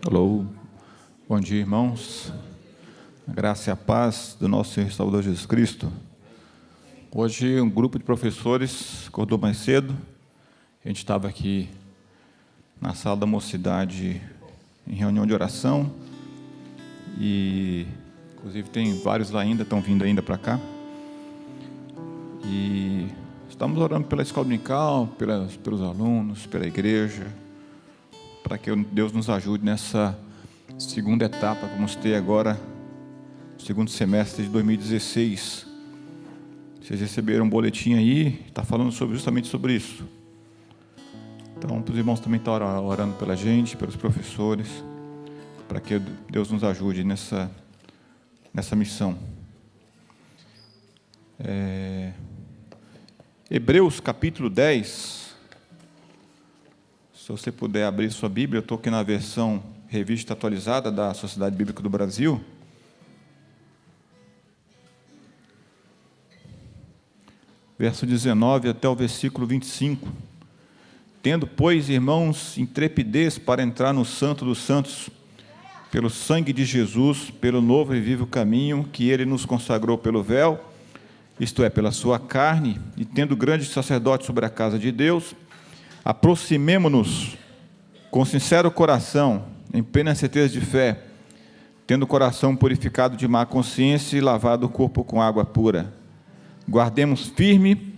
Alô, bom dia, irmãos. A graça e a paz do nosso Senhor e Salvador Jesus Cristo. Hoje um grupo de professores acordou mais cedo. A gente estava aqui na sala da mocidade em reunião de oração e inclusive tem vários lá ainda, estão vindo ainda para cá. E estamos orando pela escola dominical, pelos alunos, pela igreja, para que Deus nos ajude nessa segunda etapa que vamos ter agora, segundo semestre de 2016. Vocês receberam um boletim aí, está falando justamente sobre isso. Então, os irmãos também estão orando pela gente, pelos professores, para que Deus nos ajude nessa missão. Hebreus capítulo 10. Se você puder abrir sua Bíblia, eu estou aqui na versão revista atualizada da Sociedade Bíblica do Brasil. Verso 19 até o versículo 25. Tendo, pois, irmãos, intrepidez para entrar no Santo dos Santos, pelo sangue de Jesus, pelo novo e vivo caminho que Ele nos consagrou pelo véu, isto é, pela sua carne, e tendo grande sacerdote sobre a casa de Deus, aproximemo-nos com sincero coração, em plena certeza de fé, tendo o coração purificado de má consciência e lavado o corpo com água pura. Guardemos firme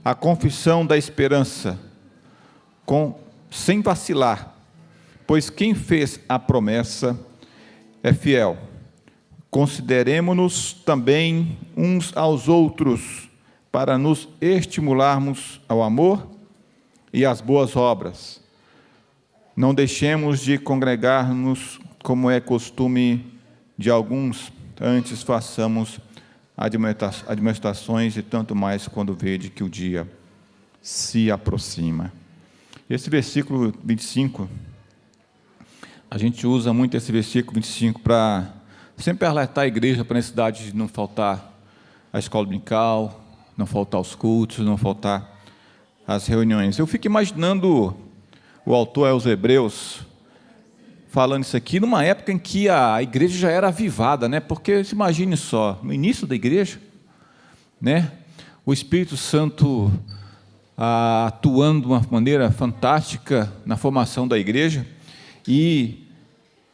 a confissão da esperança, sem vacilar, pois quem fez a promessa é fiel. Consideremo-nos também uns aos outros, para nos estimularmos ao amor e às boas obras. Não deixemos de congregar-nos, como é costume de alguns, antes façamos admoestações, e tanto mais quando vede que o dia se aproxima. Esse versículo 25, a gente usa muito esse versículo 25 para sempre alertar a igreja para a necessidade de não faltar a escola dominical, não faltar os cultos, não faltar as reuniões. Eu fico imaginando o autor aos Hebreus falando isso aqui numa época em que a igreja já era avivada, né? Porque se imagine só, no início da igreja, né? O Espírito Santo atuando de uma maneira fantástica na formação da igreja, e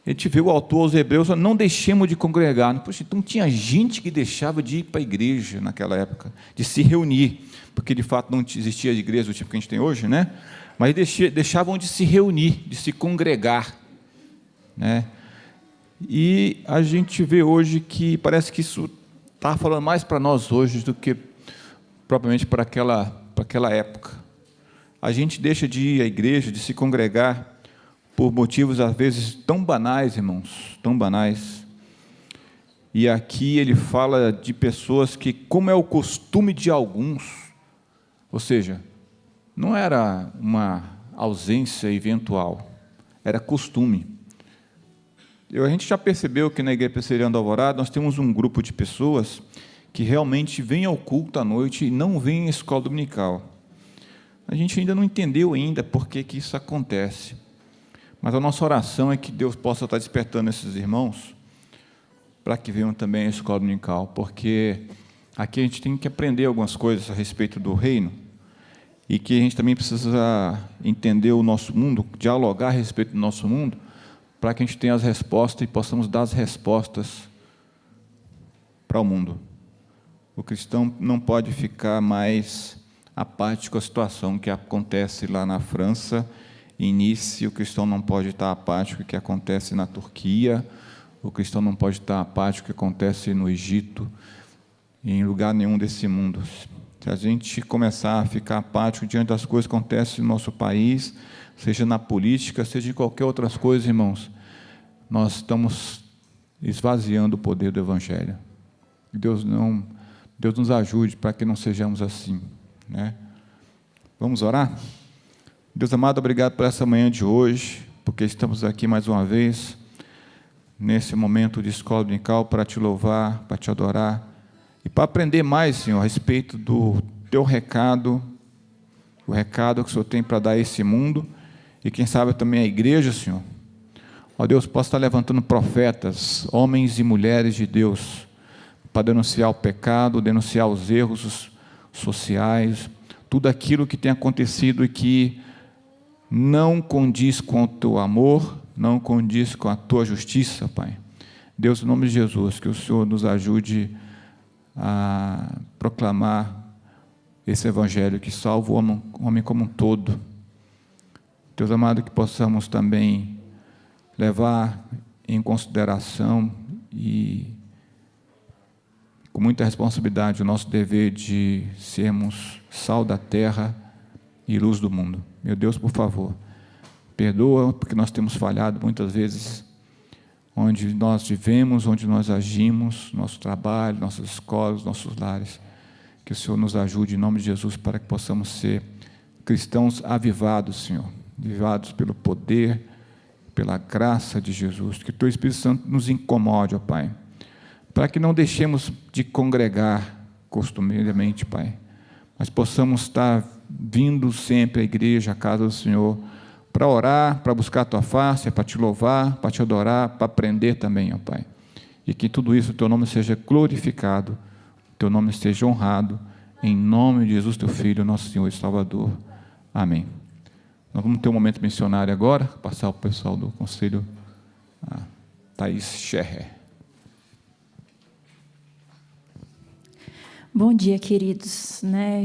a gente vê o autor aos Hebreus: não deixemos de congregar. Poxa, então tinha gente que deixava de ir para a igreja naquela época, de se reunir, porque de fato não existia igreja do tipo que a gente tem hoje, né? Mas deixavam de se reunir, de se congregar, né? E a gente vê hoje que parece que isso está falando mais para nós hoje do que propriamente para aquela época. A gente deixa de ir à igreja, de se congregar, por motivos às vezes tão banais, irmãos, tão banais. E aqui ele fala de pessoas que, como é o costume de alguns, ou seja, não era uma ausência eventual, era costume. A gente já percebeu que na Igreja Presbiteriana do Alvorada nós temos um grupo de pessoas que realmente vêm ao culto à noite e não vêm à escola dominical. A gente ainda não entendeu por que isso acontece. Mas a nossa oração é que Deus possa estar despertando esses irmãos para que venham também à escola dominical, porque aqui a gente tem que aprender algumas coisas a respeito do reino, e que a gente também precisa entender o nosso mundo, dialogar a respeito do nosso mundo, para que a gente tenha as respostas e possamos dar as respostas para o mundo. O cristão não pode ficar mais apático à situação que acontece lá na França, em Nice. O cristão não pode estar apático ao que acontece na Turquia, o cristão não pode estar apático ao que acontece no Egito, em lugar nenhum desse mundo. Se a gente começar a ficar apático diante das coisas que acontecem no nosso país, seja na política, seja em qualquer outras coisas, irmãos, nós estamos esvaziando o poder do Evangelho. Deus nos ajude para que não sejamos assim, né? Vamos orar? Deus amado, obrigado por essa manhã de hoje, porque estamos aqui mais uma vez, nesse momento de escola dominical, para te louvar, para te adorar, e para aprender mais, Senhor, a respeito do teu recado, o recado que o Senhor tem para dar a esse mundo, e quem sabe também a igreja, Senhor, Ó Deus, possa estar levantando profetas, homens e mulheres de Deus, para denunciar o pecado, denunciar os erros sociais, tudo aquilo que tem acontecido e que não condiz com o teu amor, não condiz com a tua justiça, Pai. Deus, em nome de Jesus, que o Senhor nos ajude a proclamar esse evangelho que salva o homem como um todo. Deus amado, que possamos também levar em consideração e com muita responsabilidade o nosso dever de sermos sal da terra e luz do mundo. Meu Deus, por favor, perdoa, porque nós temos falhado muitas vezes onde nós vivemos, onde nós agimos, nosso trabalho, nossas escolas, nossos lares. Que o Senhor nos ajude, em nome de Jesus, para que possamos ser cristãos avivados, Senhor, avivados pelo poder, pela graça de Jesus. Que o Teu Espírito Santo nos incomode, ó Pai, para que não deixemos de congregar costumeiramente, Pai, mas possamos estar vindo sempre à igreja, à casa do Senhor, para orar, para buscar a Tua face, para Te louvar, para Te adorar, para aprender também, ó Pai. E que tudo isso, o Teu nome seja glorificado, o Teu nome seja honrado, em nome de Jesus, Teu Filho, nosso Senhor e Salvador. Amém. Nós vamos ter um momento missionário agora, passar o pessoal do conselho, a Thaís Scherrer. Bom dia, queridos.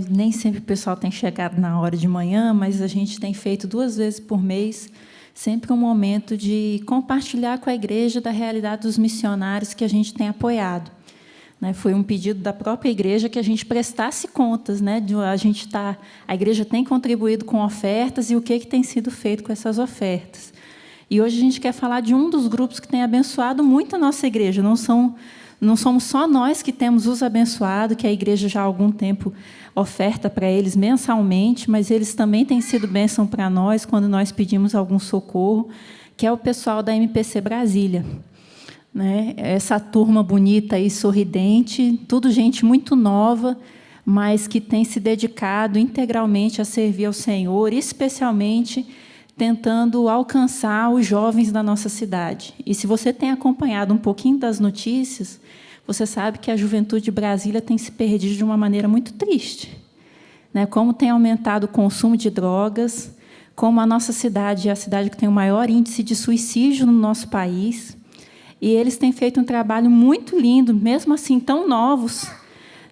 Nem sempre o pessoal tem chegado na hora de manhã, mas a gente tem feito 2 vezes por mês, sempre um momento de compartilhar com a igreja da realidade dos missionários que a gente tem apoiado. Foi um pedido da própria igreja que a gente prestasse contas, a igreja tem contribuído com ofertas e o que tem sido feito com essas ofertas. E hoje a gente quer falar de um dos grupos que tem abençoado muito a nossa igreja. Não somos só nós que temos os abençoado, que a igreja já há algum tempo oferta para eles mensalmente, mas eles também têm sido bênção para nós quando nós pedimos algum socorro, que é o pessoal da MPC Brasília. Essa turma bonita e sorridente, tudo gente muito nova, mas que tem se dedicado integralmente a servir ao Senhor, especialmente tentando alcançar os jovens da nossa cidade. E se você tem acompanhado um pouquinho das notícias, você sabe que a juventude de Brasília tem se perdido de uma maneira muito triste. Como tem aumentado o consumo de drogas, como a nossa cidade é a cidade que tem o maior índice de suicídio no nosso país. E eles têm feito um trabalho muito lindo, mesmo assim tão novos,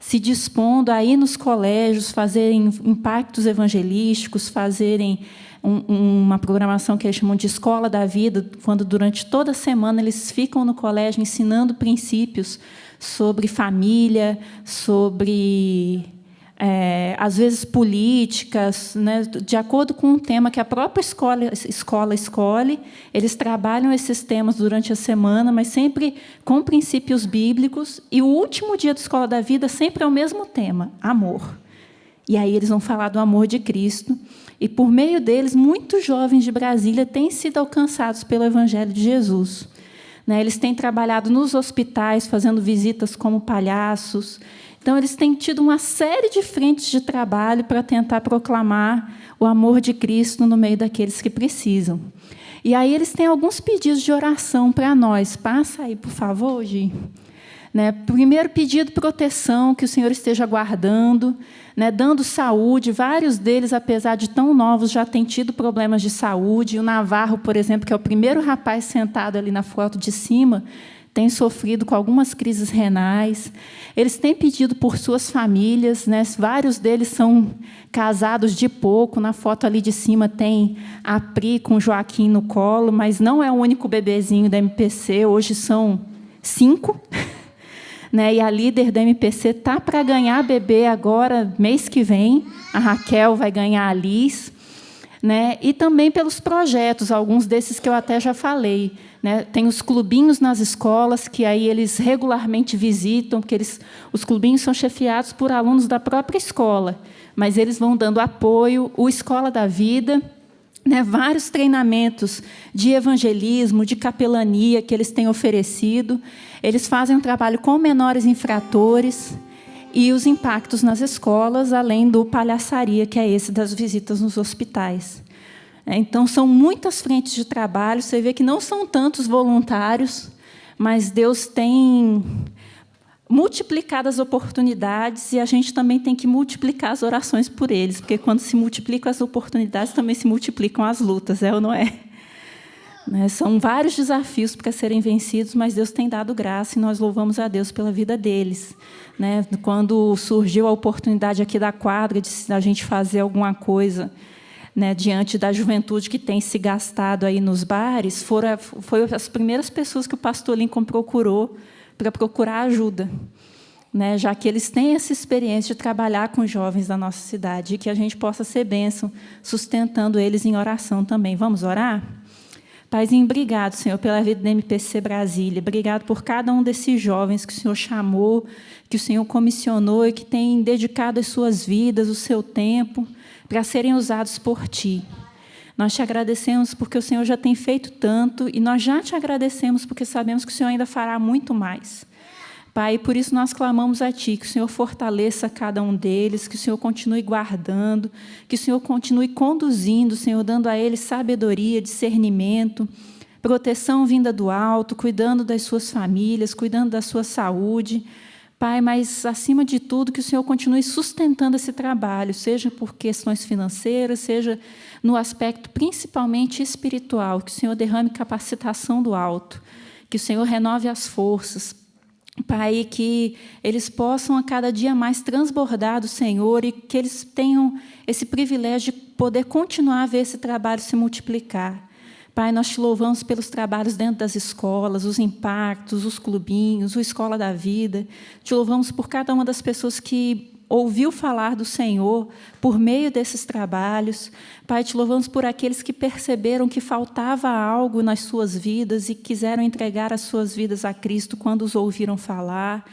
se dispondo a ir nos colégios, fazerem impactos evangelísticos, fazerem uma programação que eles chamam de Escola da Vida, quando durante toda a semana eles ficam no colégio ensinando princípios sobre família, sobre, às vezes, políticas, de acordo com um tema que a própria escola escolhe. Eles trabalham esses temas durante a semana, mas sempre com princípios bíblicos, e o último dia da Escola da Vida sempre é o mesmo tema, amor. E aí eles vão falar do amor de Cristo, e, por meio deles, muitos jovens de Brasília têm sido alcançados pelo Evangelho de Jesus. Eles têm trabalhado nos hospitais, fazendo visitas como palhaços. Então, eles têm tido uma série de frentes de trabalho para tentar proclamar o amor de Cristo no meio daqueles que precisam. E aí eles têm alguns pedidos de oração para nós. Passa aí, por favor, Gi. Primeiro pedido, proteção, que o Senhor esteja guardando, dando saúde. Vários deles, apesar de tão novos, já têm tido problemas de saúde. O Navarro, por exemplo, que é o primeiro rapaz sentado ali na foto de cima, tem sofrido com algumas crises renais. Eles têm pedido por suas famílias, vários deles são casados de pouco. Na foto ali de cima tem a Pri com o Joaquim no colo, mas não é o único bebezinho da MPC, hoje são 5. E a líder da MPC está para ganhar bebê agora, mês que vem. A Raquel vai ganhar a Liz. E também pelos projetos, alguns desses que eu até já falei. Tem os clubinhos nas escolas, que aí eles regularmente visitam, porque os clubinhos são chefiados por alunos da própria escola, mas eles vão dando apoio. O Escola da Vida, vários treinamentos de evangelismo, de capelania que eles têm oferecido. Eles fazem um trabalho com menores infratores e os impactos nas escolas, além do palhaçaria, que é esse das visitas nos hospitais. Então, são muitas frentes de trabalho. Você vê que não são tantos voluntários, mas Deus tem multiplicado as oportunidades, e a gente também tem que multiplicar as orações por eles, porque quando se multiplicam as oportunidades, também se multiplicam as lutas, é ou não é? São vários desafios para serem vencidos, mas Deus tem dado graça, e nós louvamos a Deus pela vida deles. Quando surgiu a oportunidade aqui da quadra de a gente fazer alguma coisa, diante da juventude que tem se gastado aí nos bares, foram as primeiras pessoas que o pastor Lincoln procurou para procurar ajuda, já que eles têm essa experiência de trabalhar com jovens da nossa cidade, e que a gente possa ser bênção, sustentando eles em oração também. Vamos orar? Paizinho, obrigado, Senhor, pela vida da MPC Brasília. Obrigado por cada um desses jovens que o Senhor chamou, que o Senhor comissionou e que tem dedicado as suas vidas, o seu tempo, para serem usados por Ti. Nós te agradecemos porque o Senhor já tem feito tanto, e nós já te agradecemos porque sabemos que o Senhor ainda fará muito mais. Pai, por isso nós clamamos a Ti, que o Senhor fortaleça cada um deles, que o Senhor continue guardando, que o Senhor continue conduzindo, Senhor, dando a eles sabedoria, discernimento, proteção vinda do alto, cuidando das suas famílias, cuidando da sua saúde. Pai, mas, acima de tudo, que o Senhor continue sustentando esse trabalho, seja por questões financeiras, seja no aspecto principalmente espiritual, que o Senhor derrame capacitação do alto, que o Senhor renove as forças. Pai, que eles possam a cada dia mais transbordar do Senhor, e que eles tenham esse privilégio de poder continuar a ver esse trabalho se multiplicar. Pai, nós te louvamos pelos trabalhos dentro das escolas, os impactos, os clubinhos, o Escola da Vida. Te louvamos por cada uma das pessoas que ouviu falar do Senhor por meio desses trabalhos. Pai, te louvamos por aqueles que perceberam que faltava algo nas suas vidas e quiseram entregar as suas vidas a Cristo quando os ouviram falar.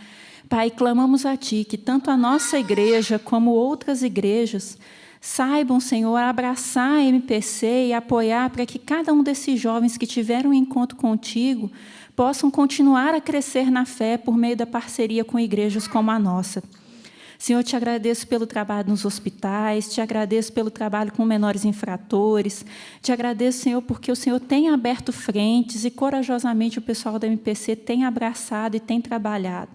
Pai, clamamos a Ti que tanto a nossa igreja como outras igrejas saibam, Senhor, abraçar a MPC e apoiar para que cada um desses jovens que tiveram um encontro contigo possam continuar a crescer na fé por meio da parceria com igrejas como a nossa. Senhor, te agradeço pelo trabalho nos hospitais, te agradeço pelo trabalho com menores infratores, te agradeço, Senhor, porque o Senhor tem aberto frentes e corajosamente o pessoal da MPC tem abraçado e tem trabalhado.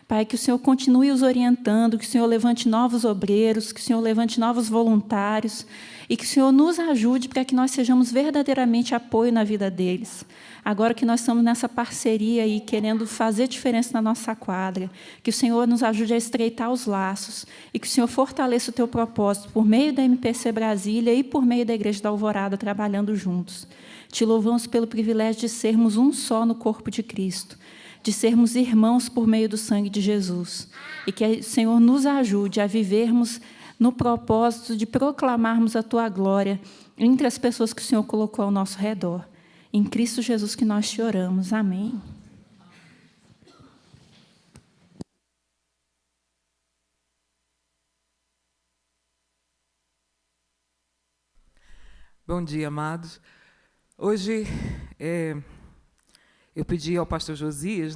Pai, que o Senhor continue os orientando, que o Senhor levante novos obreiros, que o Senhor levante novos voluntários e que o Senhor nos ajude para que nós sejamos verdadeiramente apoio na vida deles. Agora que nós estamos nessa parceria e querendo fazer diferença na nossa quadra, que o Senhor nos ajude a estreitar os laços e que o Senhor fortaleça o teu propósito por meio da MPC Brasília e por meio da Igreja da Alvorada, trabalhando juntos. Te louvamos pelo privilégio de sermos um só no corpo de Cristo, de sermos irmãos por meio do sangue de Jesus. E que o Senhor nos ajude a vivermos no propósito de proclamarmos a Tua glória entre as pessoas que o Senhor colocou ao nosso redor. Em Cristo Jesus que nós te oramos. Amém. Bom dia, amados. Hoje eu pedi ao pastor Josias,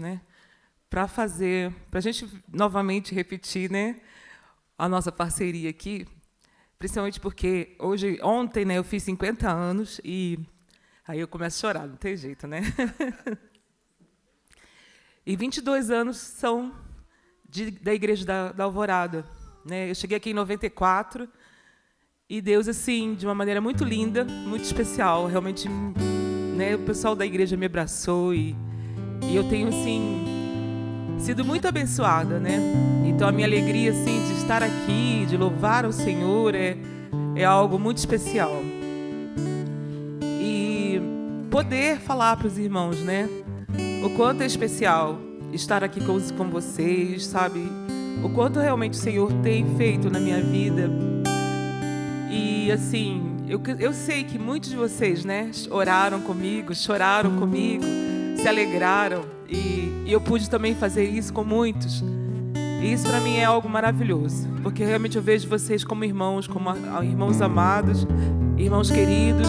para a gente novamente repetir, a nossa parceria aqui, principalmente porque ontem, eu fiz 50 anos e aí eu começo a chorar, não tem jeito, E 22 anos são da Igreja da Alvorada, Eu cheguei aqui em 94 e Deus, assim, de uma maneira muito linda, muito especial, realmente, o pessoal da igreja me abraçou e eu tenho, assim, sido muito abençoada, Então, a minha alegria, assim, de estar aqui, de louvar o Senhor, é algo muito especial. E poder falar para os irmãos, o quanto é especial estar aqui com vocês, sabe? O quanto realmente o Senhor tem feito na minha vida. E, assim, eu sei que muitos de vocês, oraram comigo, choraram comigo, se alegraram. E eu pude também fazer isso com muitos. E isso para mim é algo maravilhoso, porque realmente eu vejo vocês como irmãos, como irmãos amados, irmãos queridos.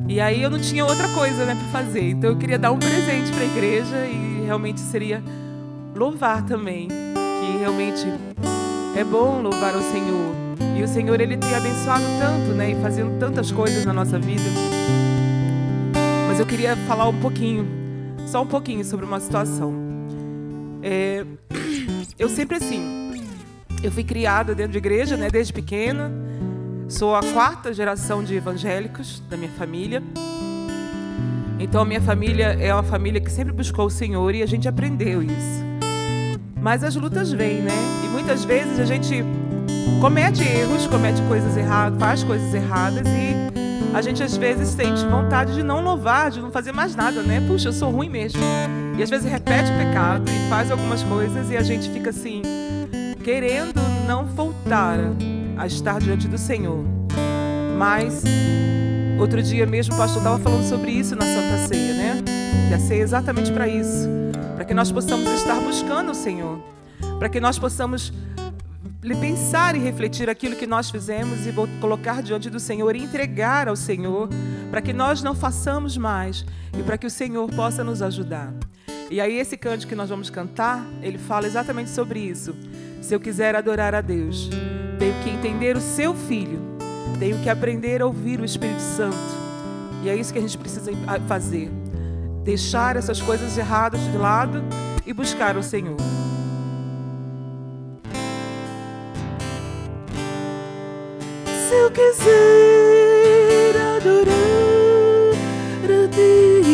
E aí eu não tinha outra coisa, para fazer. Então eu queria dar um presente para a igreja e realmente seria louvar também, que realmente é bom louvar o Senhor. E o Senhor, Ele tem abençoado tanto, né? E fazendo tantas coisas na nossa vida. Mas eu queria falar um pouquinho, só um pouquinho sobre uma situação. Eu sempre assim, eu fui criada dentro de igreja, né? Desde pequena. Sou a 4ª geração de evangélicos da minha família. Então a minha família é uma família que sempre buscou o Senhor e a gente aprendeu isso. Mas as lutas vêm, né? E muitas vezes a gente comete erros, comete coisas erradas, faz coisas erradas e a gente às vezes sente vontade de não louvar, de não fazer mais nada, né? Puxa, eu sou ruim mesmo. E às vezes repete o pecado e faz algumas coisas e a gente fica assim, querendo não voltar a estar diante do Senhor. Mas outro dia mesmo o pastor estava falando sobre isso na Santa Ceia, né? Que a ceia é exatamente para isso, para que nós possamos estar buscando o Senhor, para que nós possamos pensar e refletir aquilo que nós fizemos e colocar diante do Senhor e entregar ao Senhor, para que nós não façamos mais e para que o Senhor possa nos ajudar. E aí esse cântico que nós vamos cantar, ele fala exatamente sobre isso. Se eu quiser adorar a Deus, tenho que entender o seu Filho, tenho que aprender a ouvir o Espírito Santo. E é isso que a gente precisa fazer. Deixar essas coisas erradas de lado e buscar o Senhor. Se eu quiser adorar a Deus,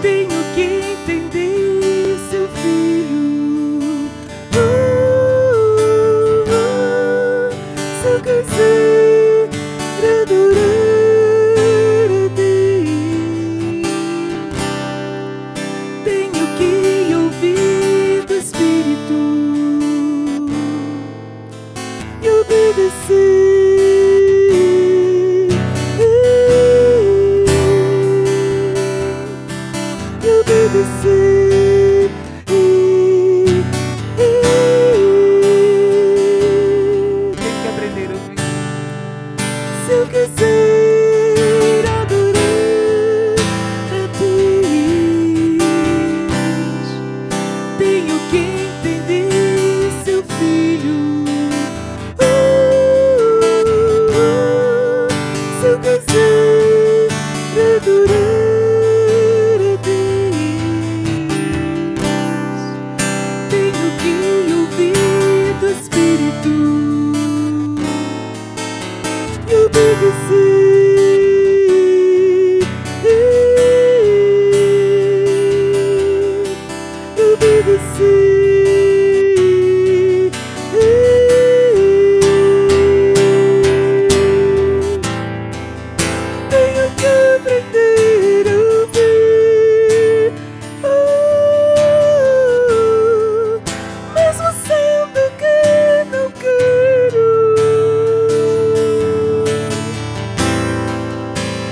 tenho que entender seu Filho. Se eu quiser adorar a Deus, tenho que ouvir do Espírito e obedecer. E obedecer. Tenho que aprender a ouvir. Se eu quiser adorar a Deus, tenho que entender seu Filho. Se eu quiser adorar a Deus, tenho que ouvir do Espírito e obedecer. Tenho que aprender a ouvir, mesmo sendo que não quero.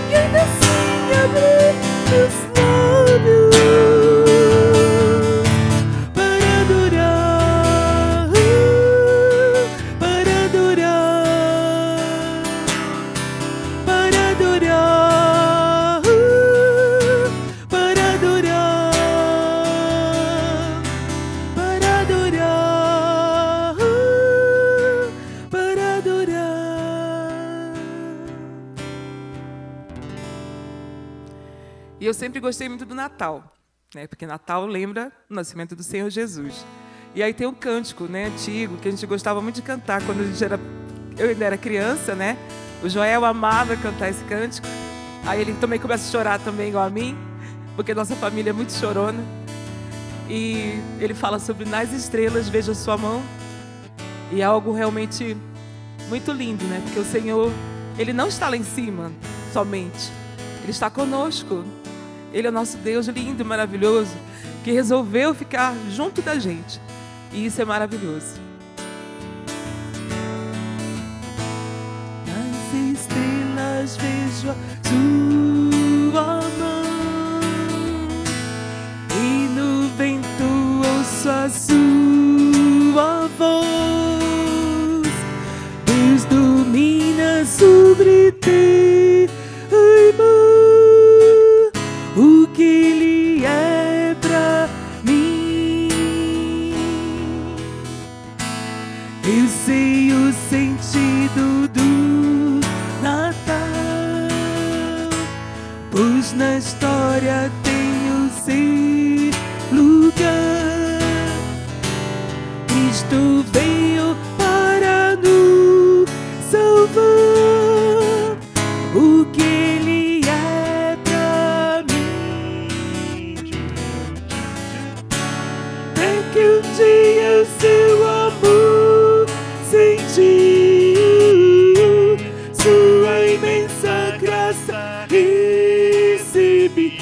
E ainda assim abrir meus lábios para adorar, para adorar, para adorar, para adorar, para adorar, para adorar. E eu sempre gostei muito do Natal, né? Porque Natal lembra o nascimento do Senhor Jesus. E aí tem um cântico, né, antigo, que a gente gostava muito de cantar quando eu ainda era criança, né? O Joel amava cantar esse cântico. Aí ele também começa a chorar também, igual a mim, porque nossa família é muito chorona. E ele fala sobre nas estrelas vejo a sua mão. E é algo realmente muito lindo, né? Porque o Senhor, Ele não está lá em cima somente. Ele está conosco. Ele é o nosso Deus lindo e maravilhoso, que resolveu ficar junto da gente. E isso é maravilhoso. Nas estrelas vejo a sua mão, e no vento ouço a sua voz. Deus domina sobre ti, irmão, o que Ele é pra mim. sentido do Natal, pois na história tem o seu lugar. Cristo veio para nos salvar. O que Ele é pra mim é que um dia seu amor sentiu, sua imensa graça recebi.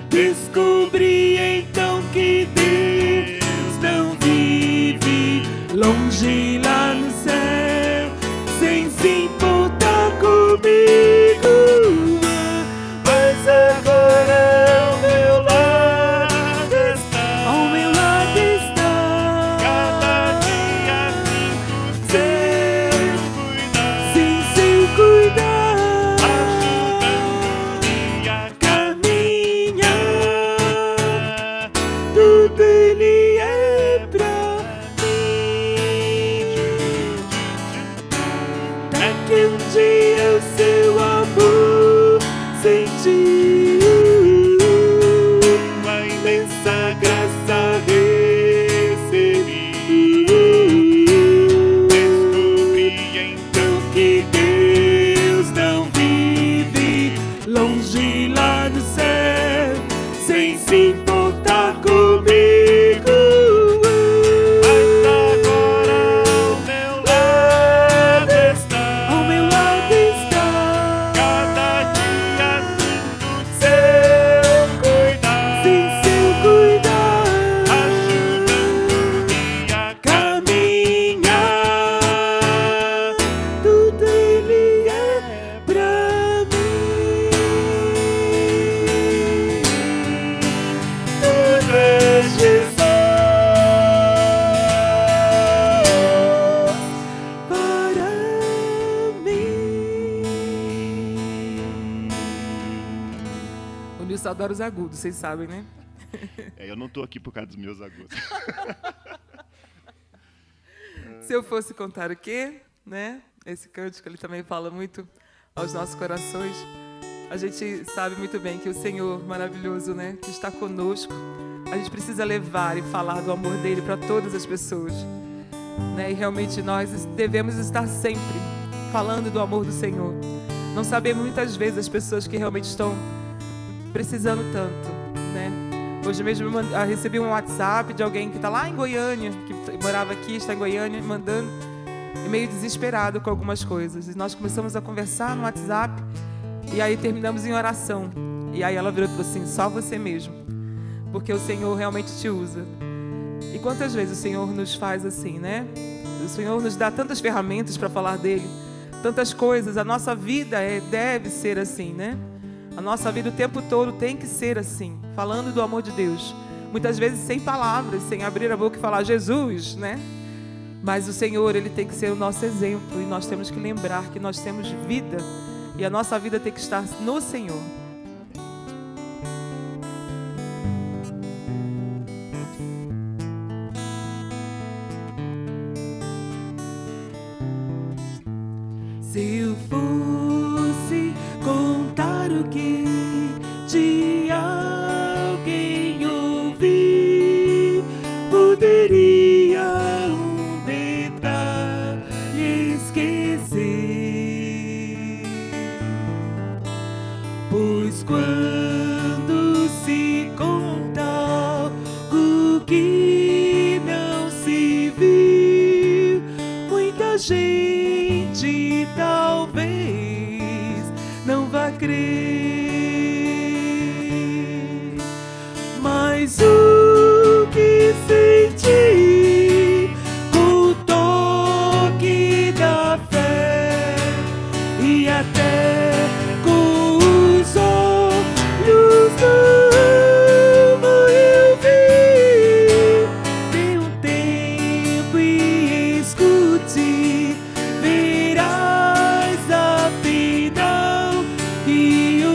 Descobri então que Deus não vive longe lá no céu, sem se importar comigo. Mas agora ao meu lado está, ao meu lado está, cada dia sem seu cuidar, ajudando-me a caminhar. Tudo Ele é pra mim. Daqui um dia o seu amor sentiu, uma imensa graça recebi. Descobri então que Deus não vive longe lá no céu, sem se importar comigo. Mas agora ao meu lado está, ao meu lado está, cada dia sinto seu cuidar, sem seu cuidar, ajudando-me a caminhar. Tudo Ele é pra mim. Tudo é Jesus para mim. O Nilson adora os agudos, vocês sabem, né? Eu não tô aqui por causa dos meus agudos. Se eu fosse contar o quê, né? Esse cântico ele também fala muito aos nossos corações. A gente sabe muito bem que o Senhor maravilhoso, né, que está conosco, a gente precisa levar e falar do amor dele para todas as pessoas, né? E realmente nós devemos estar sempre falando do amor do Senhor. Não sabemos muitas vezes as pessoas que realmente estão precisando tanto, né? Hoje mesmo eu recebi um WhatsApp de alguém que está lá em Goiânia, que morava aqui, está em Goiânia, mandando, meio desesperado com algumas coisas. E nós começamos a conversar no WhatsApp, e aí terminamos em oração. E aí ela virou e falou assim: só você mesmo, porque o Senhor realmente te usa. E quantas vezes o Senhor nos faz assim, né? O Senhor nos dá tantas ferramentas para falar dele, tantas coisas. A nossa vida deve ser assim, né? A nossa vida o tempo todo tem que ser assim, falando do amor de Deus. Muitas vezes sem palavras, sem abrir a boca e falar Jesus, né? Mas o Senhor, Ele tem que ser o nosso exemplo. E nós temos que lembrar que nós temos vida. E a nossa vida tem que estar no Senhor. Se eu fosse contar o que de alguém ouvi, poderia um detalhe esquecer. Pois quando se conta algo que não se viu, muita gente talvez não vá crer. Mas o que senti com o toque da fé e até com os olhos da alma eu vi. Dê um tempo e escute, verás afinal que o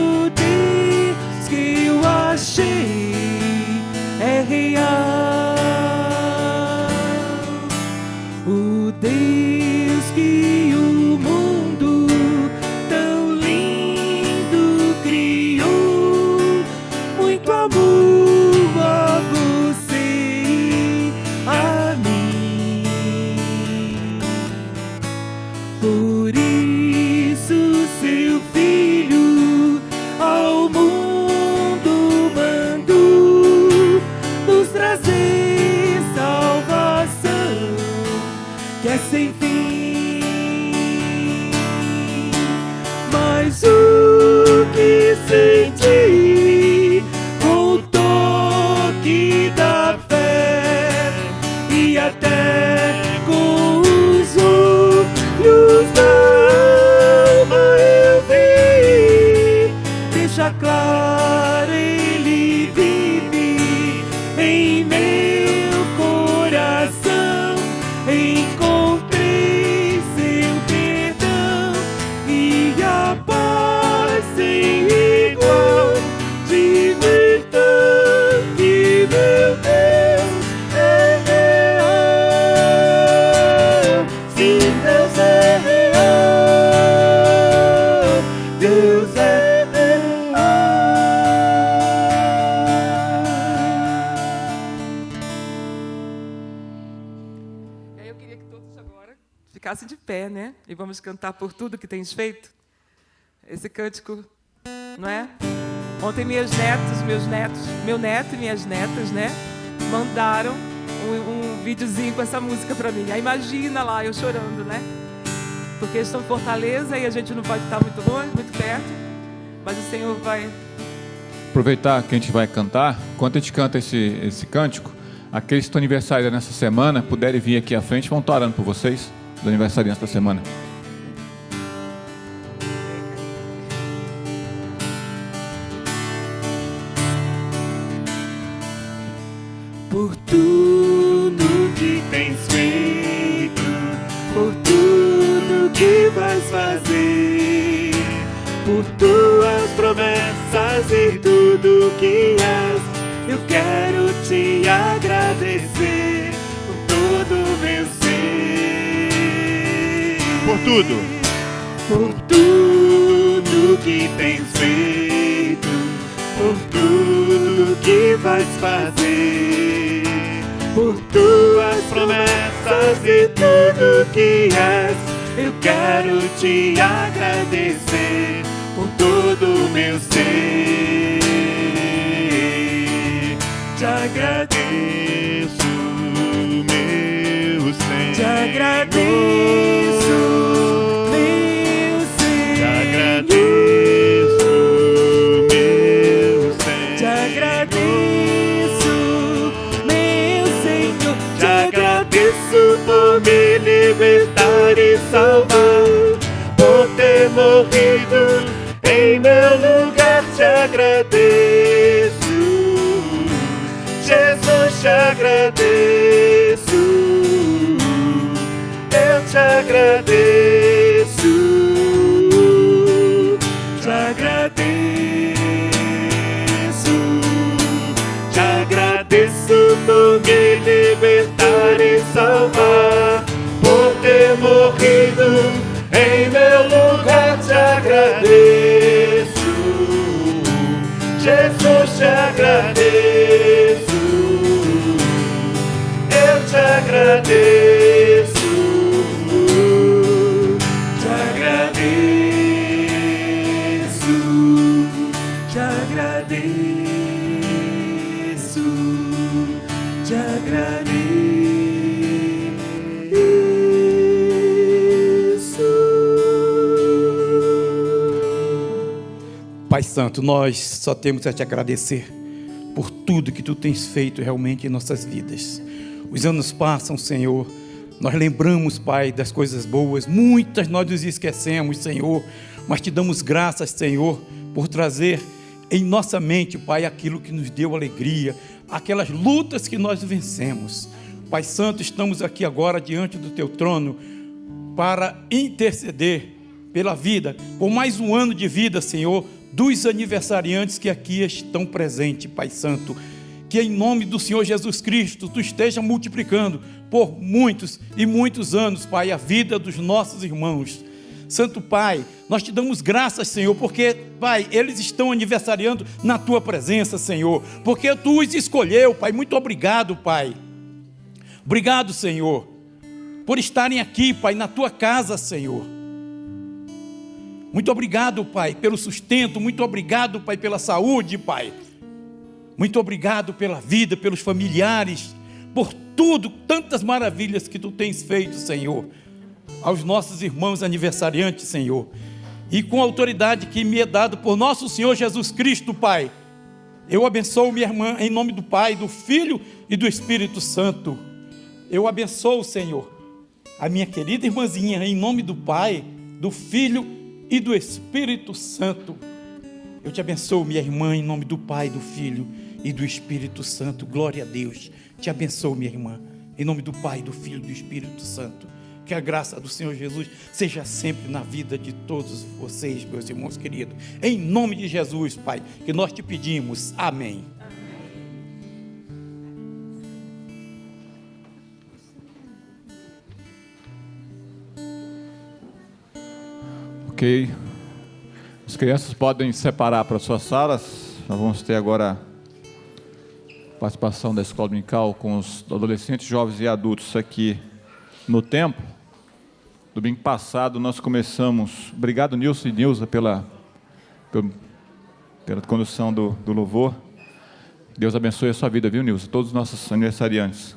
é sem fim. Mas o que senti com o toque da fé e até com os olhos da alma eu vi, deixa claro, Ele vive em meu coração. Encontrei seu perdão e a paz sem igual. Digo então que meu Deus é real. Sim, Deus é real. Deus é real. E aí eu queria que todos agora ficassem de pé, né? E vamos cantar Por Tudo Que Tens Feito. Esse cântico, não é? Ontem meu neto e minhas netas, né? Mandaram um videozinho com essa música pra mim. Aí imagina lá, eu chorando, né? Porque eles estão em Fortaleza e a gente não pode estar muito longe, muito perto. Mas o Senhor vai... Aproveitar que a gente vai cantar, enquanto a gente canta esse cântico, aqueles que estão aniversariando nessa semana, puderem vir aqui à frente, vão estar orando por vocês, do aniversário desta semana. Por tudo que tens feito, por tudo que vais fazer, por tuas promessas e tudo que és, eu quero te agradecer por todo meu ser. Por tudo. Por tudo que tens feito, por tudo que vais fazer, por tuas promessas e tudo que és, eu quero te agradecer por todo o meu ser. Te agradeço, meu Senhor. Te agradeço, meu Senhor. Te agradeço, meu Senhor. Te agradeço, meu Senhor. Te agradeço por me libertar e salvar, por ter morrido em meu lugar. Te agradeço, Jesus, te agradeço, eu te agradeço, te agradeço, te agradeço por me libertar e salvar, por ter morrido em meu lugar. Te agradeço, Jesus, te agradeço, eu te agradeço, te agradeço, te agradeço, te agradeço. Pai Santo, nós só temos a te agradecer por tudo que tu tens feito realmente em nossas vidas. Os anos passam, Senhor, nós lembramos, Pai, das coisas boas, muitas nós nos esquecemos, Senhor, mas te damos graças, Senhor, por trazer em nossa mente, Pai, aquilo que nos deu alegria, aquelas lutas que nós vencemos. Pai Santo, estamos aqui agora diante do teu trono para interceder pela vida, por mais um ano de vida, Senhor, dos aniversariantes que aqui estão presentes, Pai Santo. Que em nome do Senhor Jesus Cristo, tu esteja multiplicando por muitos e muitos anos, Pai, a vida dos nossos irmãos. Santo Pai, nós te damos graças, Senhor, porque, Pai, eles estão aniversariando na tua presença, Senhor, porque tu os escolheu, Pai. Muito obrigado, Pai. Obrigado, Senhor, por estarem aqui, Pai, na tua casa, Senhor. Muito obrigado, Pai, pelo sustento. Muito obrigado, Pai, pela saúde, Pai. Muito obrigado pela vida, pelos familiares, por tudo, tantas maravilhas que tu tens feito, Senhor, aos nossos irmãos aniversariantes, Senhor, e com a autoridade que me é dada por nosso Senhor Jesus Cristo, Pai, eu abençoo minha irmã em nome do Pai, do Filho e do Espírito Santo. Eu abençoo, Senhor, a minha querida irmãzinha em nome do Pai, do Filho e do Espírito Santo. Eu te abençoo, minha irmã, em nome do Pai, do Filho e do Espírito Santo. Glória a Deus. Te abençoo, minha irmã, em nome do Pai, do Filho e do Espírito Santo. Que a graça do Senhor Jesus seja sempre na vida de todos vocês, meus irmãos queridos. Em nome de Jesus, Pai, que nós te pedimos. Amém. Ok. As crianças podem separar para suas salas. Nós vamos ter agora a participação da escola dominical com os adolescentes, jovens e adultos aqui no templo. Domingo passado nós começamos. Obrigado, Nilson e Nilza, pela condução do louvor. Deus abençoe a sua vida, viu, Nilson? Todos os nossos aniversariantes.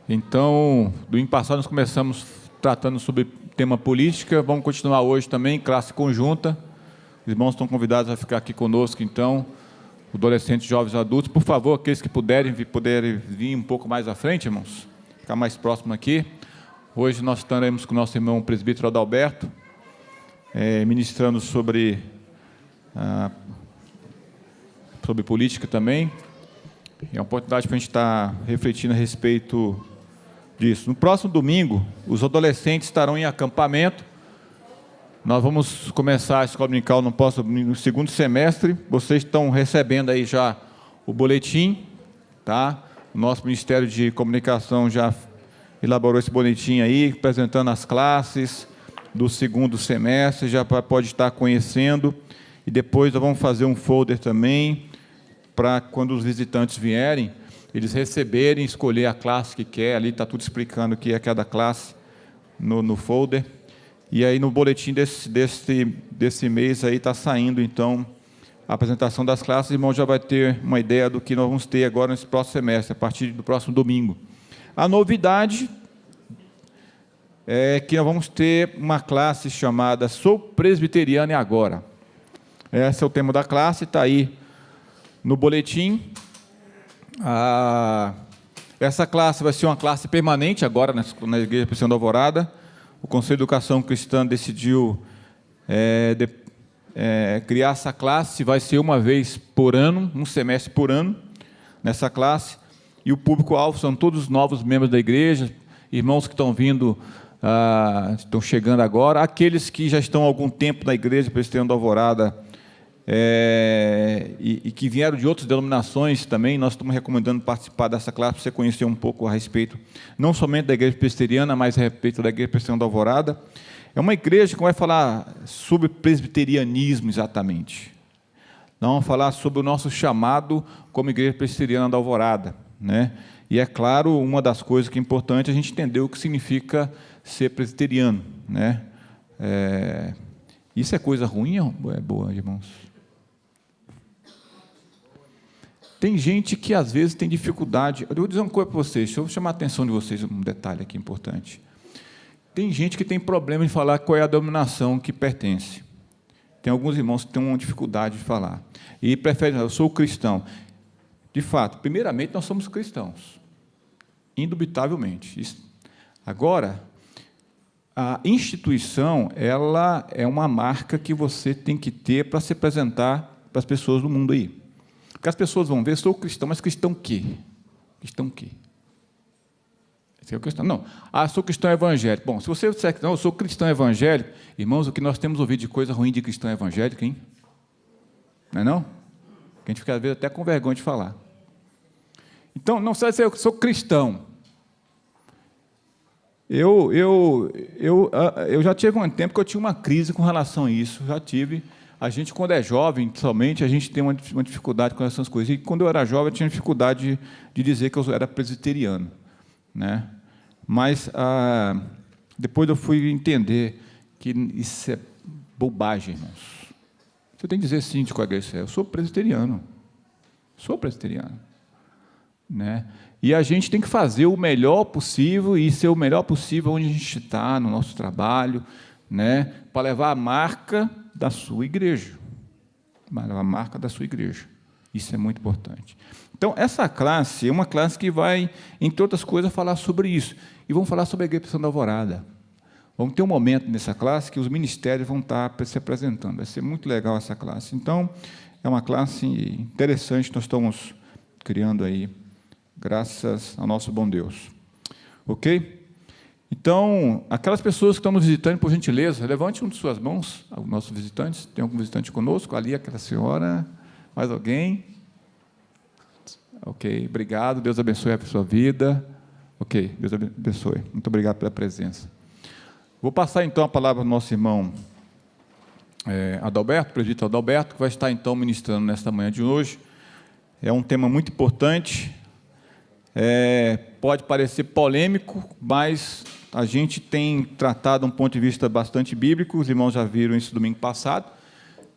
Então, domingo passado nós começamos tratando sobre tema política. Vamos continuar hoje também, classe conjunta. Os irmãos estão convidados a ficar aqui conosco, então, adolescentes, jovens e adultos. Por favor, aqueles que puderem vir um pouco mais à frente, irmãos, ficar mais próximo aqui. Hoje nós estaremos com o nosso irmão presbítero Adalberto, ministrando sobre política também. É uma oportunidade para a gente estar refletindo a respeito disso. No próximo domingo, os adolescentes estarão em acampamento. Nós vamos começar a escola dominical no segundo semestre. Vocês estão recebendo aí já o boletim, tá? O nosso Ministério de Comunicação já elaborou esse boletim aí, apresentando as classes do segundo semestre, já pode estar conhecendo. E depois nós vamos fazer um folder também, para quando os visitantes vierem, eles receberem, escolher a classe que quer. Ali está tudo explicando o que é cada classe no folder. E aí no boletim desse mês aí está saindo, então, a apresentação das classes. O irmão já vai ter uma ideia do que nós vamos ter agora nesse próximo semestre, a partir do próximo domingo. A novidade é que nós vamos ter uma classe chamada Sou Presbiteriano e Agora. Esse é o tema da classe, está aí no boletim. Essa classe vai ser uma classe permanente agora na Igreja Presbiteriana da Alvorada. O Conselho de Educação Cristã decidiu criar essa classe. Vai ser uma vez por ano, um semestre por ano, nessa classe. E o público-alvo são todos os novos membros da igreja, irmãos que estão vindo, estão chegando agora, aqueles que já estão há algum tempo na Igreja Presbiteriana da Alvorada, e que vieram de outras denominações também. Nós estamos recomendando participar dessa classe para você conhecer um pouco a respeito, não somente da Igreja Presbiteriana, mas a respeito da Igreja Presbiteriana da Alvorada. É uma igreja que vai falar sobre presbiterianismo exatamente. Nós vamos falar sobre o nosso chamado como Igreja Presbiteriana da Alvorada, né? E é claro, uma das coisas que é importante é a gente entender o que significa ser presbiteriano, né? Isso é coisa ruim ou é boa, irmãos? Tem gente que às vezes tem dificuldade. Eu vou dizer uma coisa para vocês, deixa eu chamar a atenção de vocês, um detalhe aqui importante. Tem gente que tem problema em falar qual é a denominação que pertence. Tem alguns irmãos que têm uma dificuldade de falar. E preferem, eu sou cristão. De fato, primeiramente, nós somos cristãos. Indubitavelmente. Agora, a instituição, ela é uma marca que você tem que ter para se apresentar para as pessoas do mundo aí. Porque as pessoas vão ver, sou cristão, mas cristão o quê? Cristão o quê? Esse é o cristão. Não, sou cristão evangélico. Bom, se você disser que não, eu sou cristão evangélico, irmãos, o que nós temos ouvido de coisa ruim de cristão evangélico, hein? Não é não? Que a gente fica, às vezes, até com vergonha de falar. Então, não sei se eu sou cristão. Eu já tive um tempo que eu tinha uma crise com relação a isso. Já tive. A gente, quando é jovem, somente, a gente tem uma dificuldade com essas coisas. E quando eu era jovem, eu tinha dificuldade de dizer que eu era presbiteriano, né? Mas depois eu fui entender que isso é bobagem, irmãos. Você tem que dizer sim de qual igreja é. Eu sou presbiteriano. Sou presbiteriano, né? E a gente tem que fazer o melhor possível e ser o melhor possível onde a gente está, no nosso trabalho, né, para levar a marca da sua igreja. A marca da sua igreja. Isso é muito importante. Então, essa classe é uma classe que vai, entre outras coisas, falar sobre isso. E vamos falar sobre a Igreja Prestação da Alvorada. Vamos ter um momento nessa classe que os ministérios vão estar se apresentando. Vai ser muito legal essa classe. Então, é uma classe interessante que nós estamos criando aí, graças ao nosso bom Deus. Ok? Então, aquelas pessoas que estão nos visitando, por gentileza, levante uma de suas mãos, os nossos visitantes. Tem algum visitante conosco? Ali, aquela senhora. Mais alguém? Ok, obrigado. Deus abençoe a sua vida. Ok, Deus abençoe. Muito obrigado pela presença. Vou passar, então, a palavra ao nosso irmão Adalberto, presbítero Adalberto, que vai estar, então, ministrando nesta manhã de hoje. É um tema muito importante. Pode parecer polêmico, mas a gente tem tratado um ponto de vista bastante bíblico. Os irmãos já viram isso domingo passado.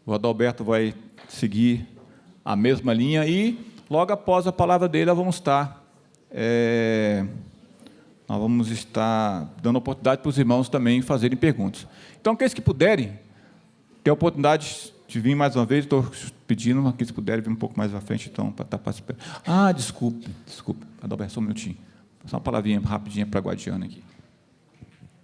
O Adalberto vai seguir a mesma linha e, logo após a palavra dele, nós vamos estar dando oportunidade para os irmãos também fazerem perguntas. Então, aqueles que puderem, ter a oportunidade de vir mais uma vez, estou pedindo, aqueles que puderem vir um pouco mais à frente, então, para estar participando. Desculpe, Adalberto, só um minutinho. Só uma palavrinha rapidinha para a Guadiana aqui.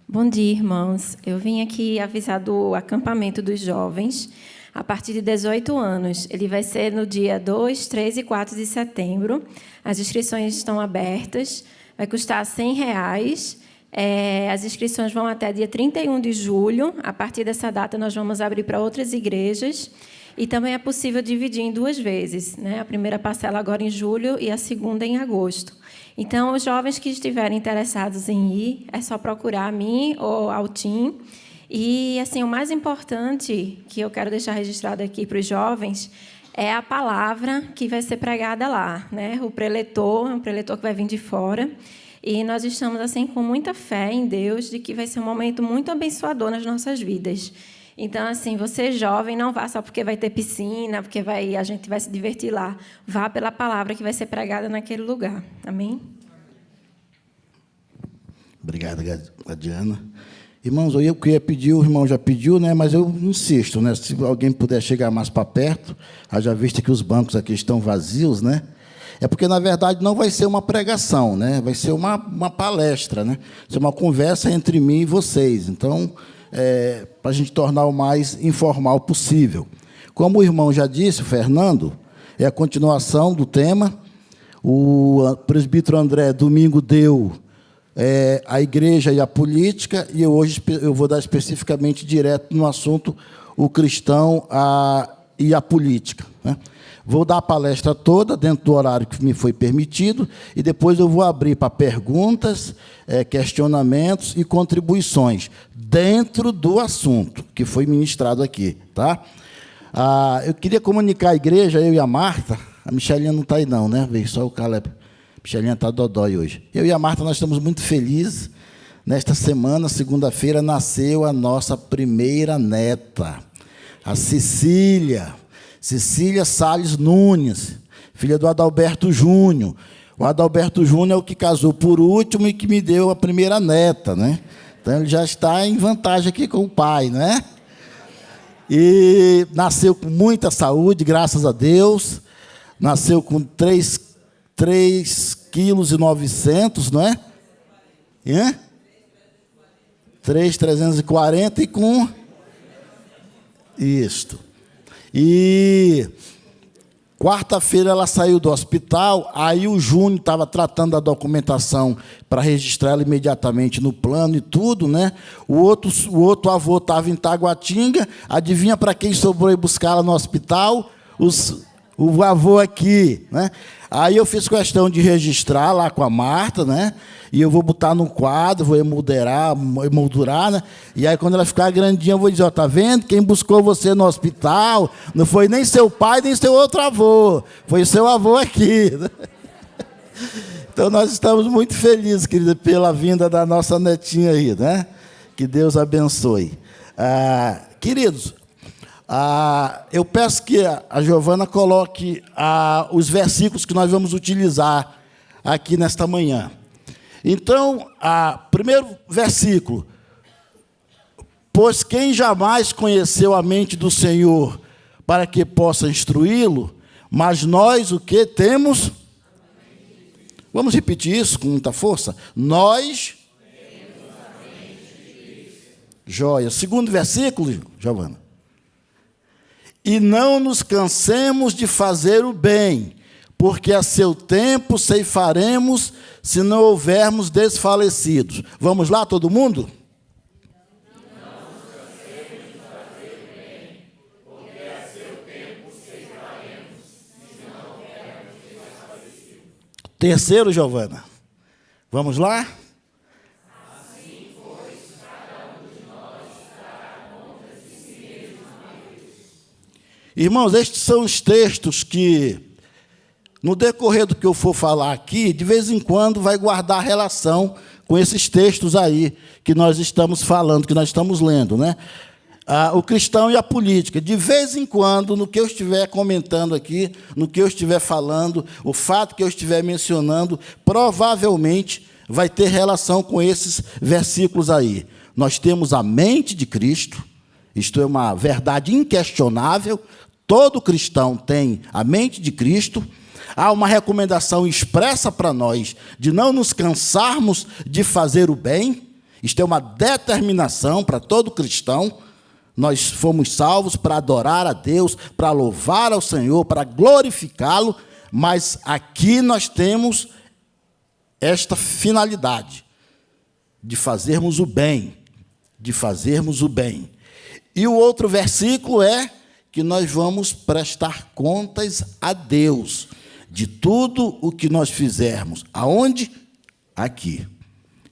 Bom dia, irmãos. Eu vim aqui avisar do acampamento dos jovens, a partir de 18 anos. Ele vai ser no dia 2, 3 e 4 de setembro. As inscrições estão abertas. Vai custar R$100. As inscrições vão até dia 31 de julho. A partir dessa data, nós vamos abrir para outras igrejas. E também é possível dividir em 2 vezes, né? A primeira parcela agora em julho e a segunda em agosto. Então, os jovens que estiverem interessados em ir, é só procurar a mim ou ao Tim. E, assim, o mais importante que eu quero deixar registrado aqui para os jovens é a palavra que vai ser pregada lá, né? O preletor, é um preletor que vai vir de fora. E nós estamos, assim, com muita fé em Deus de que vai ser um momento muito abençoador nas nossas vidas. Então, assim, você jovem, não vá só porque vai ter piscina, porque a gente vai se divertir lá. Vá pela palavra que vai ser pregada naquele lugar. Amém? Obrigado, Gadiana. Irmãos, eu queria pedir, o irmão já pediu, né, mas eu insisto, né, se alguém puder chegar mais para perto, haja vista que os bancos aqui estão vazios, né? É porque, na verdade, não vai ser uma pregação, né? Vai ser uma palestra, né? Vai ser uma conversa entre mim e vocês. Então, para a gente tornar o mais informal possível. Como o irmão já disse, o Fernando, é a continuação do tema. O presbítero André, domingo, deu a igreja e a política, e hoje eu vou dar especificamente direto no assunto o cristão e a política, né? Vou dar a palestra toda dentro do horário que me foi permitido e depois eu vou abrir para perguntas, questionamentos e contribuições dentro do assunto que foi ministrado aqui, tá? Eu queria comunicar à igreja, eu e a Marta. A Michelinha não está aí não, né? Veio só o Caleb. A Michelinha está dodói hoje. Eu e a Marta, nós estamos muito felizes. Nesta semana, segunda-feira, nasceu a nossa primeira neta, a Cecília Salles Nunes, filha do Adalberto Júnior. O Adalberto Júnior é o que casou por último e que me deu a primeira neta, né? Então, ele já está em vantagem aqui com o pai, né? E nasceu com muita saúde, graças a Deus. Nasceu com 3,9 kg, não é? 3,340 e com... Isto. E quarta-feira ela saiu do hospital, aí o Júnior estava tratando da documentação para registrar ela imediatamente no plano e tudo, né? O outro avô estava em Taguatinga, adivinha para quem sobrou ir buscá-la no hospital? O avô aqui, né? Aí eu fiz questão de registrar lá com a Marta, né? E eu vou botar no quadro, vou emoldurar, né? E aí, quando ela ficar grandinha, eu vou dizer, ó, tá vendo? Quem buscou você no hospital não foi nem seu pai, nem seu outro avô. Foi o seu avô aqui. Né? Então, nós estamos muito felizes, querida, pela vinda da nossa netinha aí, né? Que Deus abençoe. Queridos, eu peço que a Giovana coloque os versículos que nós vamos utilizar aqui nesta manhã. Então, primeiro versículo. Pois quem jamais conheceu a mente do Senhor para que possa instruí-lo, mas nós o que temos? Vamos repetir isso com muita força? Nós temos a mente de Cristo. Joia. Segundo versículo, Giovana. E não nos cansemos de fazer o bem, porque a seu tempo ceifaremos, se não houvermos desfalecidos. Vamos lá, todo mundo? Terceiro, Giovana. Vamos lá? Assim, pois, cada um de nós dará contas de si mesmo a Deus. Irmãos, estes são os textos que, no decorrer do que eu for falar aqui, de vez em quando vai guardar relação com esses textos aí que nós estamos falando, que nós estamos lendo, né? O cristão e a política. De vez em quando, no que eu estiver comentando aqui, no que eu estiver falando, o fato que eu estiver mencionando, provavelmente vai ter relação com esses versículos aí. Nós temos a mente de Cristo, isto é uma verdade inquestionável, todo cristão tem a mente de Cristo. Há uma recomendação expressa para nós de não nos cansarmos de fazer o bem, isto é uma determinação para todo cristão. Nós fomos salvos para adorar a Deus, para louvar ao Senhor, para glorificá-lo, mas aqui nós temos esta finalidade de fazermos o bem, de fazermos o bem. E o outro versículo é que nós vamos prestar contas a Deus de tudo o que nós fizermos. Aonde? Aqui.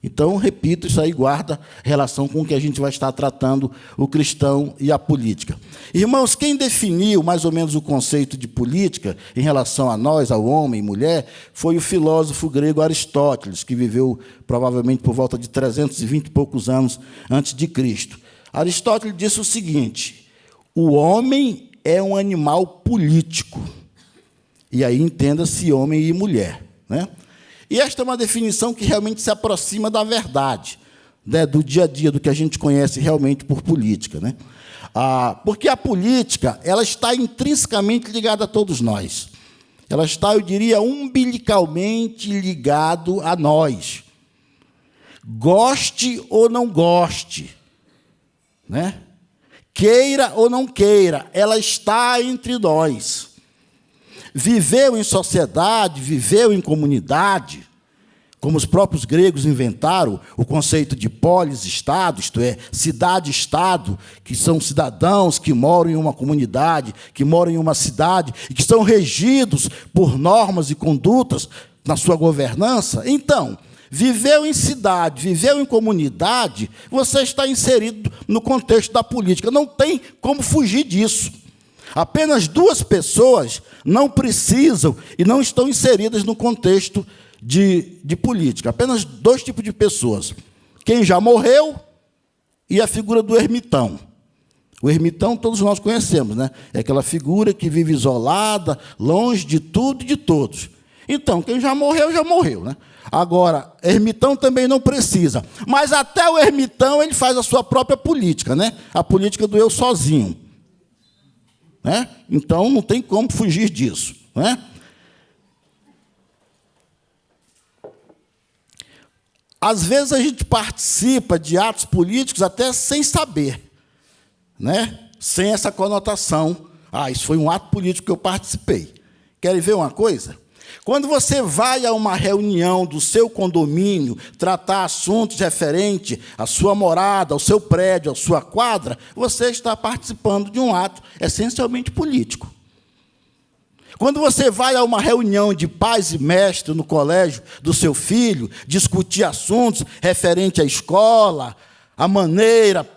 Então, repito, isso aí guarda relação com o que a gente vai estar tratando, o cristão e a política. Irmãos, quem definiu mais ou menos o conceito de política em relação a nós, ao homem e mulher, foi o filósofo grego Aristóteles, que viveu provavelmente por volta de 320 e poucos anos antes de Cristo. Aristóteles disse o seguinte: o homem é um animal político. E aí entenda-se homem e mulher, né? E esta é uma definição que realmente se aproxima da verdade, né, do dia a dia, do que a gente conhece realmente por política, né? Porque a política, ela está intrinsecamente ligada a todos nós. Ela está, eu diria, umbilicalmente ligado a nós. Goste ou não goste, né? Queira ou não queira, ela está entre nós. Viveu em sociedade, viveu em comunidade, como os próprios gregos inventaram o conceito de polis-estado, isto é, cidade-estado, que são cidadãos que moram em uma comunidade, que moram em uma cidade, e que são regidos por normas e condutas na sua governança. Então, viveu em cidade, viveu em comunidade, você está inserido no contexto da política. Não tem como fugir disso. Apenas duas pessoas não precisam e não estão inseridas no contexto de política. Apenas dois tipos de pessoas. Quem já morreu e a figura do ermitão. O ermitão todos nós conhecemos, né? É aquela figura que vive isolada, longe de tudo e de todos. Então, quem já morreu, né? Agora, ermitão também não precisa. Mas até o ermitão ele faz a sua própria política, né? A política do eu sozinho. Né? Então, não tem como fugir disso. Né? Às vezes, a gente participa de atos políticos até sem saber, né? Sem essa conotação. Isso foi um ato político que eu participei. Querem ver uma coisa? Quando você vai a uma reunião do seu condomínio, tratar assuntos referentes à sua morada, ao seu prédio, à sua quadra, você está participando de um ato essencialmente político. Quando você vai a uma reunião de pais e mestres no colégio do seu filho, discutir assuntos referentes à escola, a maneira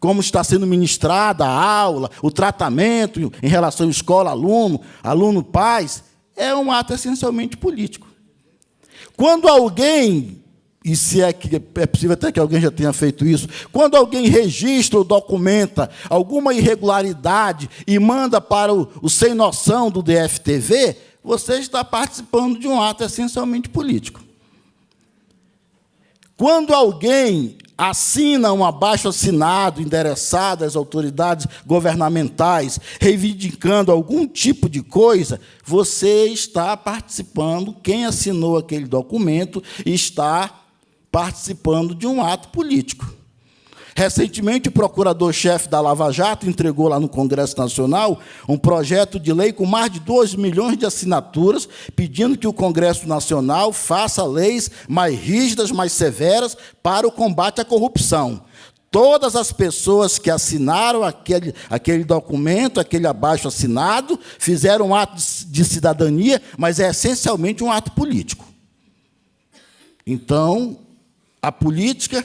como está sendo ministrada a aula, o tratamento em relação à escola-aluno, aluno-pais, é um ato essencialmente político. Quando alguém, e se é que é possível até que alguém já tenha feito isso, quando alguém registra ou documenta alguma irregularidade e manda para o sem noção do DFTV, você está participando de um ato essencialmente político. Quando alguém assina um abaixo-assinado endereçado às autoridades governamentais, reivindicando algum tipo de coisa, você está participando, quem assinou aquele documento está participando de um ato político. Recentemente, o procurador-chefe da Lava Jato entregou lá no Congresso Nacional um projeto de lei com mais de 2 milhões de assinaturas, pedindo que o Congresso Nacional faça leis mais rígidas, mais severas para o combate à corrupção. Todas as pessoas que assinaram aquele documento, aquele abaixo-assinado, fizeram um ato de cidadania, mas é essencialmente um ato político. Então, a política,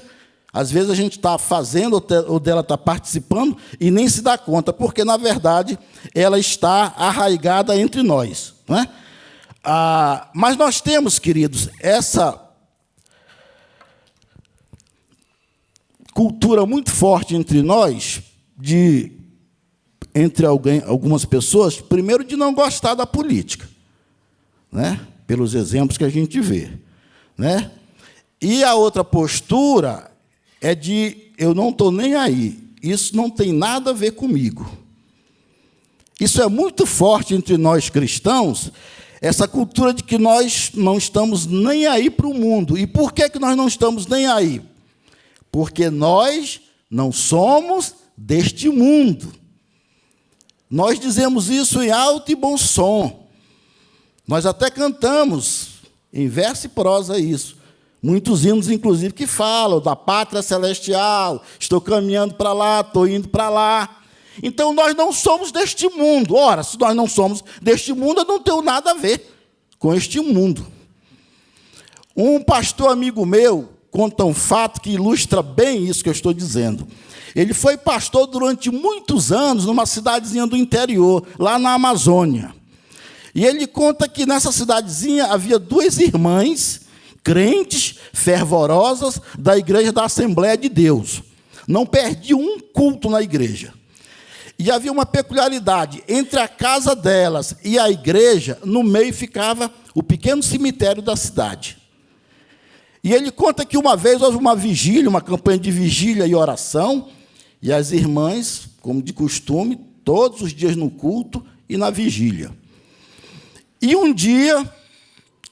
às vezes a gente está fazendo ou dela está participando e nem se dá conta, porque, na verdade, ela está arraigada entre nós. Não é? Mas nós temos, queridos, essa cultura muito forte entre nós, entre algumas pessoas, primeiro, de não gostar da política, né? Pelos exemplos que a gente vê. Né? E a outra postura é de eu não estou nem aí, isso não tem nada a ver comigo. Isso é muito forte entre nós cristãos, essa cultura de que nós não estamos nem aí para o mundo. E por que nós não estamos nem aí? Porque nós não somos deste mundo. Nós dizemos isso em alto e bom som. Nós até cantamos, em verso e prosa, isso. Muitos hinos, inclusive, que falam da pátria celestial, estou caminhando para lá, estou indo para lá. Então, nós não somos deste mundo. Ora, se nós não somos deste mundo, eu não tenho nada a ver com este mundo. Um pastor amigo meu conta um fato que ilustra bem isso que eu estou dizendo. Ele foi pastor durante muitos anos numa cidadezinha do interior, lá na Amazônia. E ele conta que nessa cidadezinha havia 2 irmãs crentes, fervorosas, da igreja da Assembleia de Deus. Não perdiam um culto na igreja. E havia uma peculiaridade. Entre a casa delas e a igreja, no meio ficava o pequeno cemitério da cidade. E ele conta que uma vez houve uma vigília, uma campanha de vigília e oração, e as irmãs, como de costume, todos os dias no culto e na vigília. E um dia,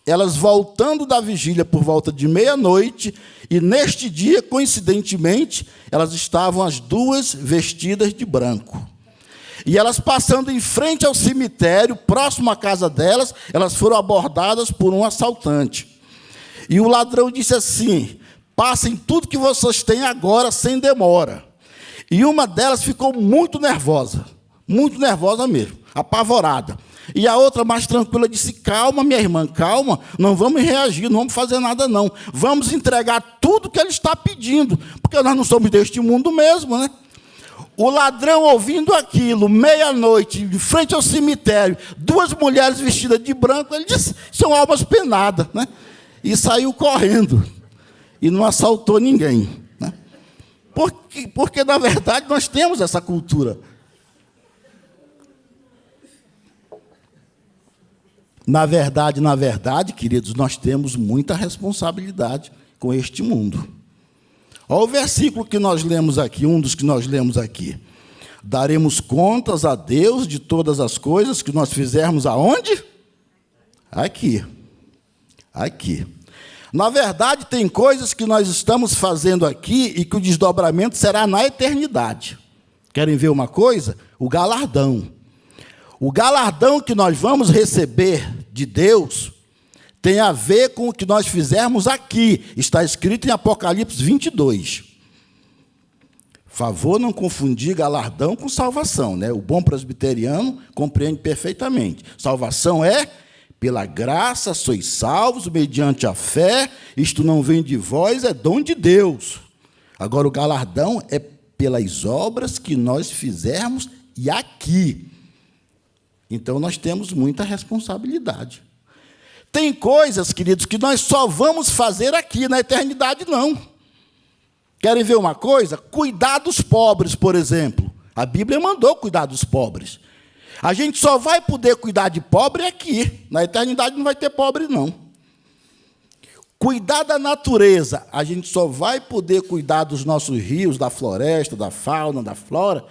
elas voltando da vigília por volta de meia-noite, e neste dia, coincidentemente, elas estavam as 2 vestidas de branco. E elas passando em frente ao cemitério, próximo à casa delas, elas foram abordadas por um assaltante. E o ladrão disse assim: passem tudo que vocês têm agora, sem demora. E uma delas ficou muito nervosa mesmo, apavorada. E a outra, mais tranquila, disse: calma, minha irmã, calma, não vamos reagir, não vamos fazer nada, não. Vamos entregar tudo que ele está pedindo, porque nós não somos deste mundo mesmo, né? O ladrão, ouvindo aquilo, meia-noite, em frente ao cemitério, 2 mulheres vestidas de branco, ele disse: são almas penadas, né? E saiu correndo, e não assaltou ninguém, né? Porque, na verdade, nós temos essa cultura. Na verdade, queridos, nós temos muita responsabilidade com este mundo. Olha o versículo que nós lemos aqui, um dos que nós lemos aqui. Daremos contas a Deus de todas as coisas que nós fizermos aonde? Aqui. Aqui. Na verdade, tem coisas que nós estamos fazendo aqui e que o desdobramento será na eternidade. Querem ver uma coisa? O galardão. O galardão que nós vamos receber de Deus tem a ver com o que nós fizermos aqui. Está escrito em Apocalipse 22. Favor não confundir galardão com salvação, né? O bom presbiteriano compreende perfeitamente. Salvação é: pela graça sois salvos, mediante a fé, isto não vem de vós, é dom de Deus. Agora, o galardão é pelas obras que nós fizermos e aqui. Então, nós temos muita responsabilidade. Tem coisas, queridos, que nós só vamos fazer aqui, na eternidade, não. Querem ver uma coisa? Cuidar dos pobres, por exemplo. A Bíblia mandou cuidar dos pobres. A gente só vai poder cuidar de pobre aqui. Na eternidade não vai ter pobre, não. Cuidar da natureza. A gente só vai poder cuidar dos nossos rios, da floresta, da fauna, da flora,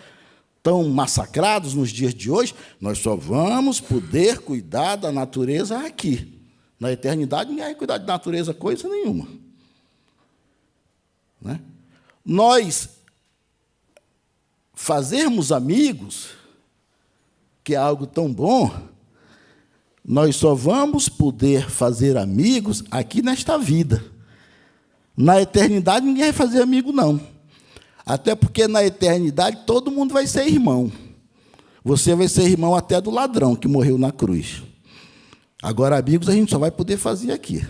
tão massacrados nos dias de hoje. Nós só vamos poder cuidar da natureza aqui. Na eternidade, ninguém vai cuidar de natureza coisa nenhuma. Né? Nós fazermos amigos, que é algo tão bom, nós só vamos poder fazer amigos aqui nesta vida. Na eternidade, ninguém vai fazer amigo, não. Até porque, na eternidade, todo mundo vai ser irmão. Você vai ser irmão até do ladrão que morreu na cruz. Agora, amigos, a gente só vai poder fazer aqui.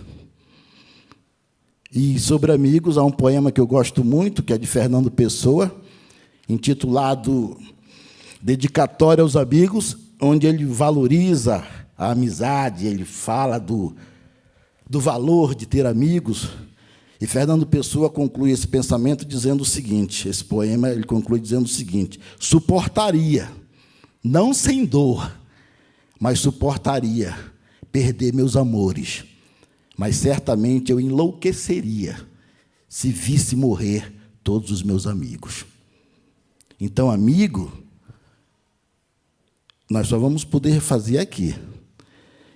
E, sobre amigos, há um poema que eu gosto muito, que é de Fernando Pessoa, intitulado Dedicatória aos Amigos, onde ele valoriza a amizade, ele fala do valor de ter amigos. E Fernando Pessoa conclui esse pensamento dizendo o seguinte, esse poema ele conclui dizendo o seguinte: suportaria, não sem dor, mas suportaria perder meus amores, mas certamente eu enlouqueceria se visse morrer todos os meus amigos. Então, amigo, nós só vamos poder fazer aqui.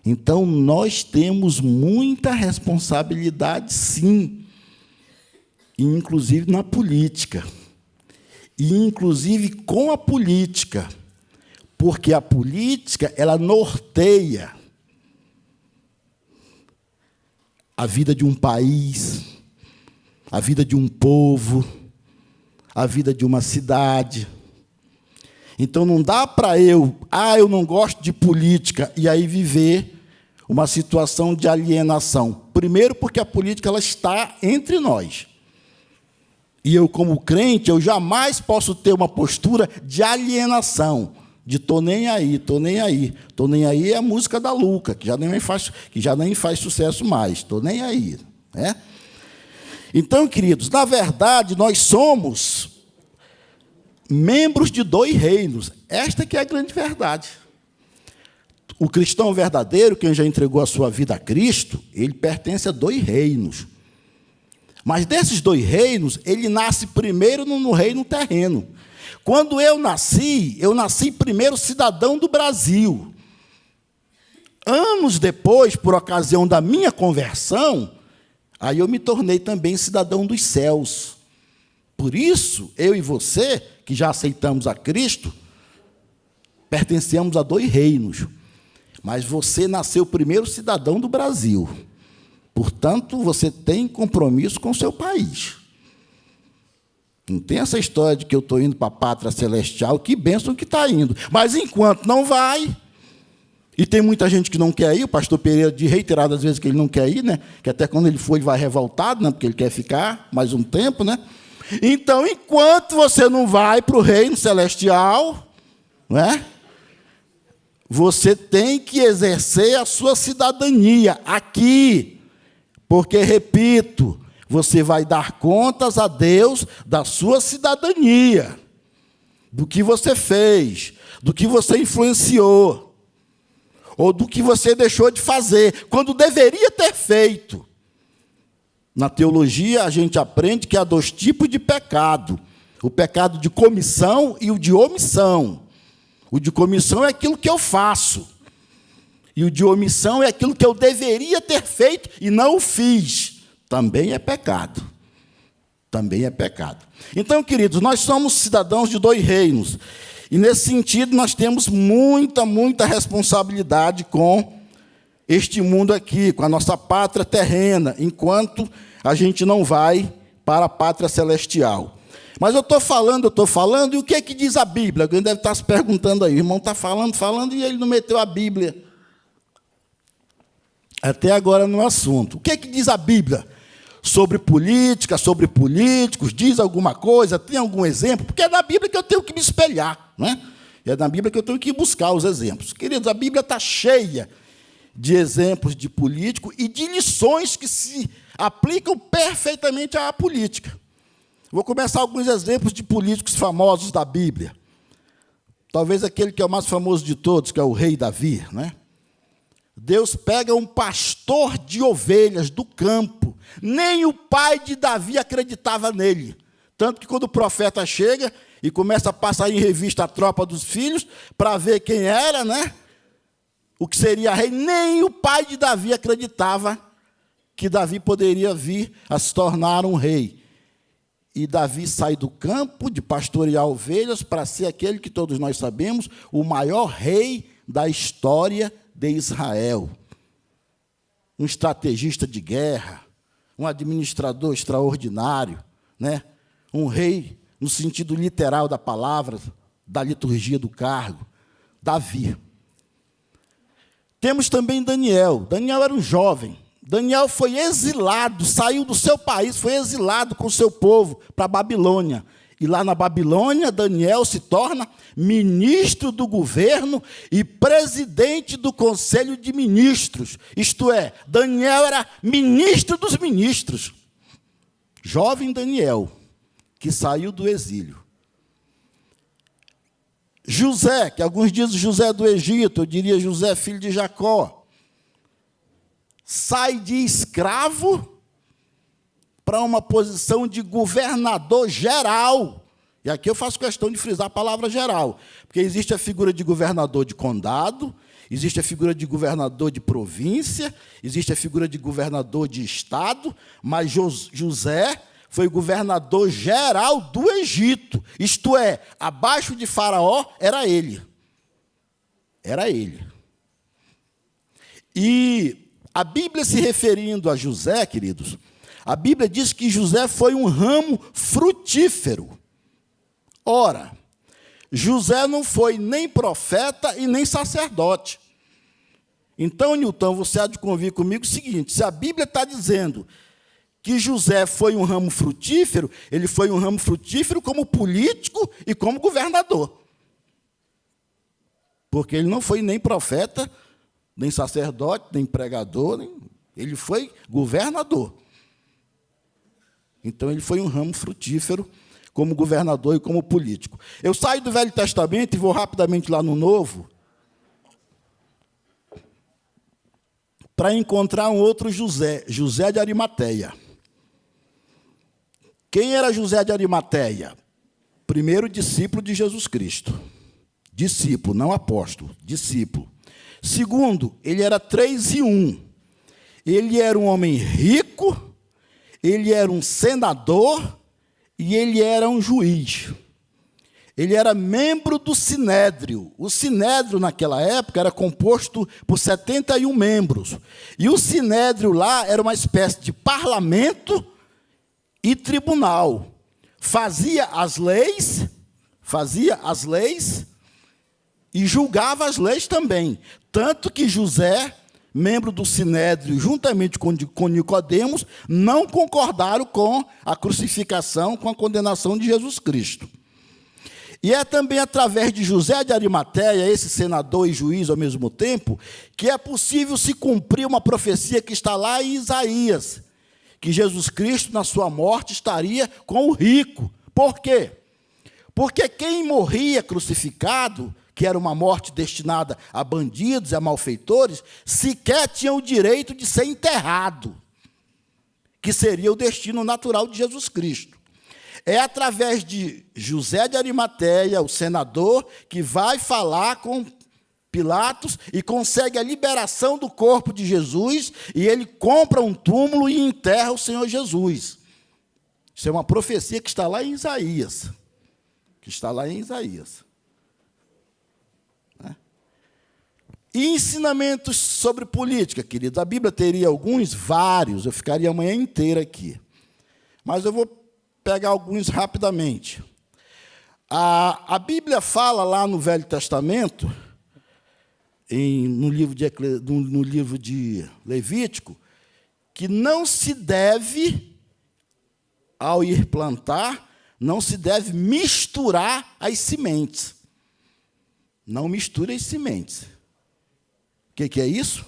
Então, nós temos muita responsabilidade, sim, inclusive na política, e inclusive com a política, porque a política, ela norteia a vida de um país, a vida de um povo, a vida de uma cidade. Então, não dá para eu não gosto de política, e aí viver uma situação de alienação. Primeiro, porque a política ela está entre nós. E eu, como crente, eu jamais posso ter uma postura de alienação, de estou nem aí, estou nem aí. Estou nem aí é a música da Luca, que já nem faz sucesso mais. Estou nem aí. Né? Então, queridos, na verdade, nós somos membros de 2 reinos. Esta que é a grande verdade. O cristão verdadeiro, quem já entregou a sua vida a Cristo, ele pertence a 2 reinos. Mas desses 2 reinos, ele nasce primeiro no reino terreno. Quando eu nasci primeiro cidadão do Brasil. Anos depois, por ocasião da minha conversão, aí eu me tornei também cidadão dos céus. Por isso, eu e você, que já aceitamos a Cristo, pertencemos a 2 reinos. Mas você nasceu primeiro cidadão do Brasil. Portanto, você tem compromisso com o seu país. Não tem essa história de que eu estou indo para a pátria celestial, que bênção que está indo. Mas, enquanto não vai, e tem muita gente que não quer ir, o pastor Pereira diz reiteradas vezes que ele não quer ir, né? Que até quando ele for, ele vai revoltado, né? Porque ele quer ficar mais um tempo, né? Então, enquanto você não vai para o reino celestial, né? Você tem que exercer a sua cidadania aqui, porque, repito, você vai dar contas a Deus da sua cidadania, do que você fez, do que você influenciou, ou do que você deixou de fazer, quando deveria ter feito. Na teologia, a gente aprende que há 2 tipos de pecado: o pecado de comissão e o de omissão. O de comissão é aquilo que eu faço, e o de omissão é aquilo que eu deveria ter feito e não o fiz. Também é pecado. Também é pecado. Então, queridos, nós somos cidadãos de 2 reinos. E, nesse sentido, nós temos muita responsabilidade com este mundo aqui, com a nossa pátria terrena, enquanto a gente não vai para a pátria celestial. Mas eu estou falando, e o que é que diz a Bíblia? Alguém deve estar se perguntando aí. O irmão está falando, e ele não meteu a Bíblia até agora no assunto. O que é que diz a Bíblia sobre política, sobre políticos? Diz alguma coisa? Tem algum exemplo? Porque é na Bíblia que eu tenho que me espelhar, né? É na Bíblia que eu tenho que buscar os exemplos. Queridos, a Bíblia está cheia de exemplos de político e de lições que se aplicam perfeitamente à política. Vou começar alguns exemplos de políticos famosos da Bíblia. talvez aquele que é o mais famoso de todos, que é o rei Davi, né? Deus pega um pastor de ovelhas do campo. Nem o pai de Davi acreditava nele. Tanto que quando o profeta chega e começa a passar em revista a tropa dos filhos, para ver quem era, né? O que seria rei, nem o pai de Davi acreditava que Davi poderia vir a se tornar um rei. E Davi sai do campo de pastorear ovelhas para ser aquele que todos nós sabemos, o maior rei da história de Israel. Um estrategista de guerra, um administrador extraordinário, né? Um rei no sentido literal da palavra, da liturgia do cargo. Davi. Temos também Daniel. Daniel era um jovem. Daniel foi exilado, saiu do seu país, foi exilado com o seu povo para a Babilônia. E lá na Babilônia, Daniel se torna ministro do governo e presidente do conselho de ministros. Isto é, Daniel era ministro dos ministros. Jovem Daniel, que saiu do exílio. José, que alguns dizem José do Egito, eu diria José, filho de Jacó, sai de escravo para uma posição de governador geral. E aqui eu faço questão de frisar a palavra geral, porque existe a figura de governador de condado, existe a figura de governador de província, existe a figura de governador de estado, mas José foi governador geral do Egito. Isto é, abaixo de Faraó era ele. Era ele. E a Bíblia se referindo a José, queridos, a Bíblia diz que José foi um ramo frutífero. Ora, José não foi nem profeta e nem sacerdote. Então, Nilton, você há de convir comigo o seguinte, se a Bíblia está dizendo que José foi um ramo frutífero, ele foi um ramo frutífero como político e como governador. Porque ele não foi nem profeta, nem sacerdote, nem pregador, ele foi governador. Então, ele foi um ramo frutífero como governador e como político. Eu saio do Velho Testamento e vou rapidamente lá no Novo para encontrar um outro José, José de Arimateia. Quem era José de Arimateia? Primeiro discípulo de Jesus Cristo. Discípulo, não apóstolo, discípulo. Segundo, ele era 3 em 1. Ele era um homem rico, ele era um senador e ele era um juiz. Ele era membro do Sinédrio. O Sinédrio, naquela época, era composto por 71 membros. E o Sinédrio lá era uma espécie de parlamento e tribunal. Fazia as leis e julgava as leis também. Tanto que José, membro do Sinédrio, juntamente com Nicodemos, não concordaram com a crucificação, com a condenação de Jesus Cristo. E é também através de José de Arimateia, esse senador e juiz ao mesmo tempo, que é possível se cumprir uma profecia que está lá em Isaías, que Jesus Cristo, na sua morte, estaria com o rico. Por quê? Porque quem morria crucificado, que era uma morte destinada a bandidos e a malfeitores, sequer tinha o direito de ser enterrado, que seria o destino natural de Jesus Cristo. É através de José de Arimateia, o senador, que vai falar com Pilatos e consegue a liberação do corpo de Jesus, e ele compra um túmulo e enterra o Senhor Jesus. Isso é uma profecia que está lá em Isaías. E ensinamentos sobre política, queridos. A Bíblia teria alguns, vários, eu ficaria a manhã inteira aqui. Mas eu vou pegar alguns rapidamente. A Bíblia fala lá no Velho Testamento, no livro de Levítico, que não se deve, ao ir plantar, não se deve misturar as sementes. Não misture as sementes. O que é isso?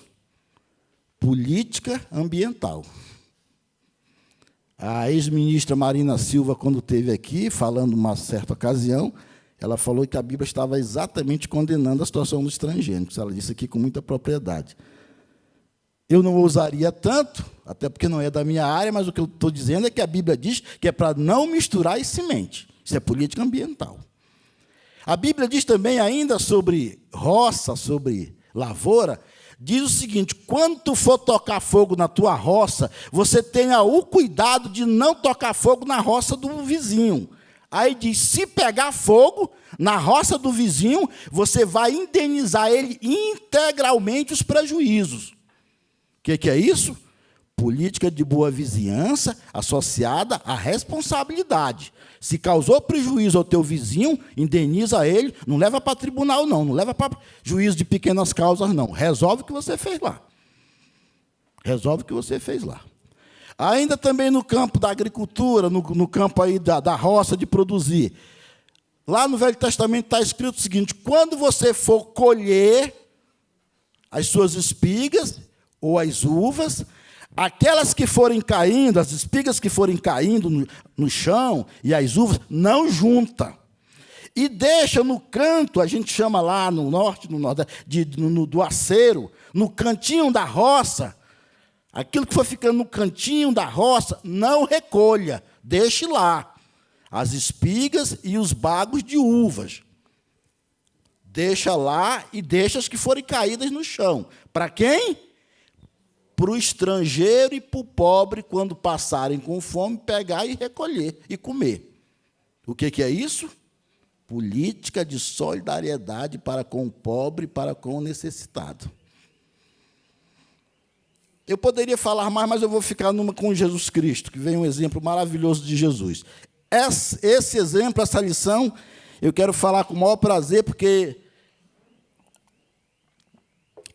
Política ambiental. A ex-ministra Marina Silva, quando esteve aqui, falando uma certa ocasião, ela falou que a Bíblia estava exatamente condenando a situação dos transgênicos. Ela disse aqui com muita propriedade. Eu não ousaria tanto, até porque não é da minha área, mas o que eu estou dizendo é que a Bíblia diz que é para não misturar semente. Isso é política ambiental. A Bíblia diz também ainda sobre roça, sobre lavoura, diz o seguinte: quando tu for tocar fogo na tua roça, você tenha o cuidado de não tocar fogo na roça do vizinho. Aí diz, se pegar fogo na roça do vizinho, você vai indenizar ele integralmente os prejuízos. O que é isso? Política de boa vizinhança associada à responsabilidade. Se causou prejuízo ao teu vizinho, indeniza ele, não leva para tribunal, não leva para juízo de pequenas causas, não. Resolve o que você fez lá. Resolve o que você fez lá. Ainda também no campo da agricultura, no campo aí da roça de produzir. Lá no Velho Testamento está escrito o seguinte: quando você for colher as suas espigas ou as uvas, aquelas que forem caindo, as espigas que forem caindo no chão e as uvas, não junta. E deixa no canto, a gente chama lá no norte, no nordeste, do acero, no cantinho da roça, aquilo que for ficando no cantinho da roça, não recolha, deixe lá. As espigas e os bagos de uvas. Deixa lá e deixa as que forem caídas no chão. Para quem? Para o estrangeiro e para o pobre, quando passarem com fome, pegar e recolher e comer. O que é isso? Política de solidariedade para com o pobre, para com o necessitado. Eu poderia falar mais, mas eu vou ficar numa com Jesus Cristo, que vem um exemplo maravilhoso de Jesus. Esse exemplo, essa lição, eu quero falar com o maior prazer, porque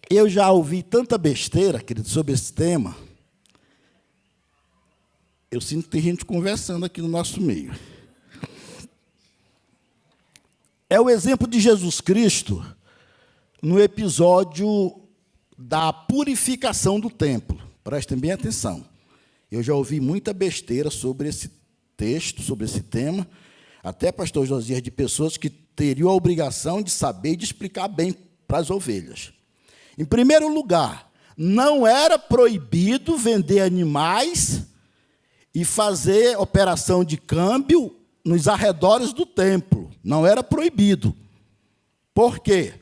eu já ouvi tanta besteira, querido, sobre esse tema. Eu sinto que tem gente conversando aqui no nosso meio. É o exemplo de Jesus Cristo no episódio da purificação do templo. Prestem bem atenção. Eu já ouvi muita besteira sobre esse texto, sobre esse tema, até, pastor Josias, de pessoas que teriam a obrigação de saber e de explicar bem para as ovelhas. Em primeiro lugar, não era proibido vender animais e fazer operação de câmbio nos arredores do templo. Não era proibido. Por quê?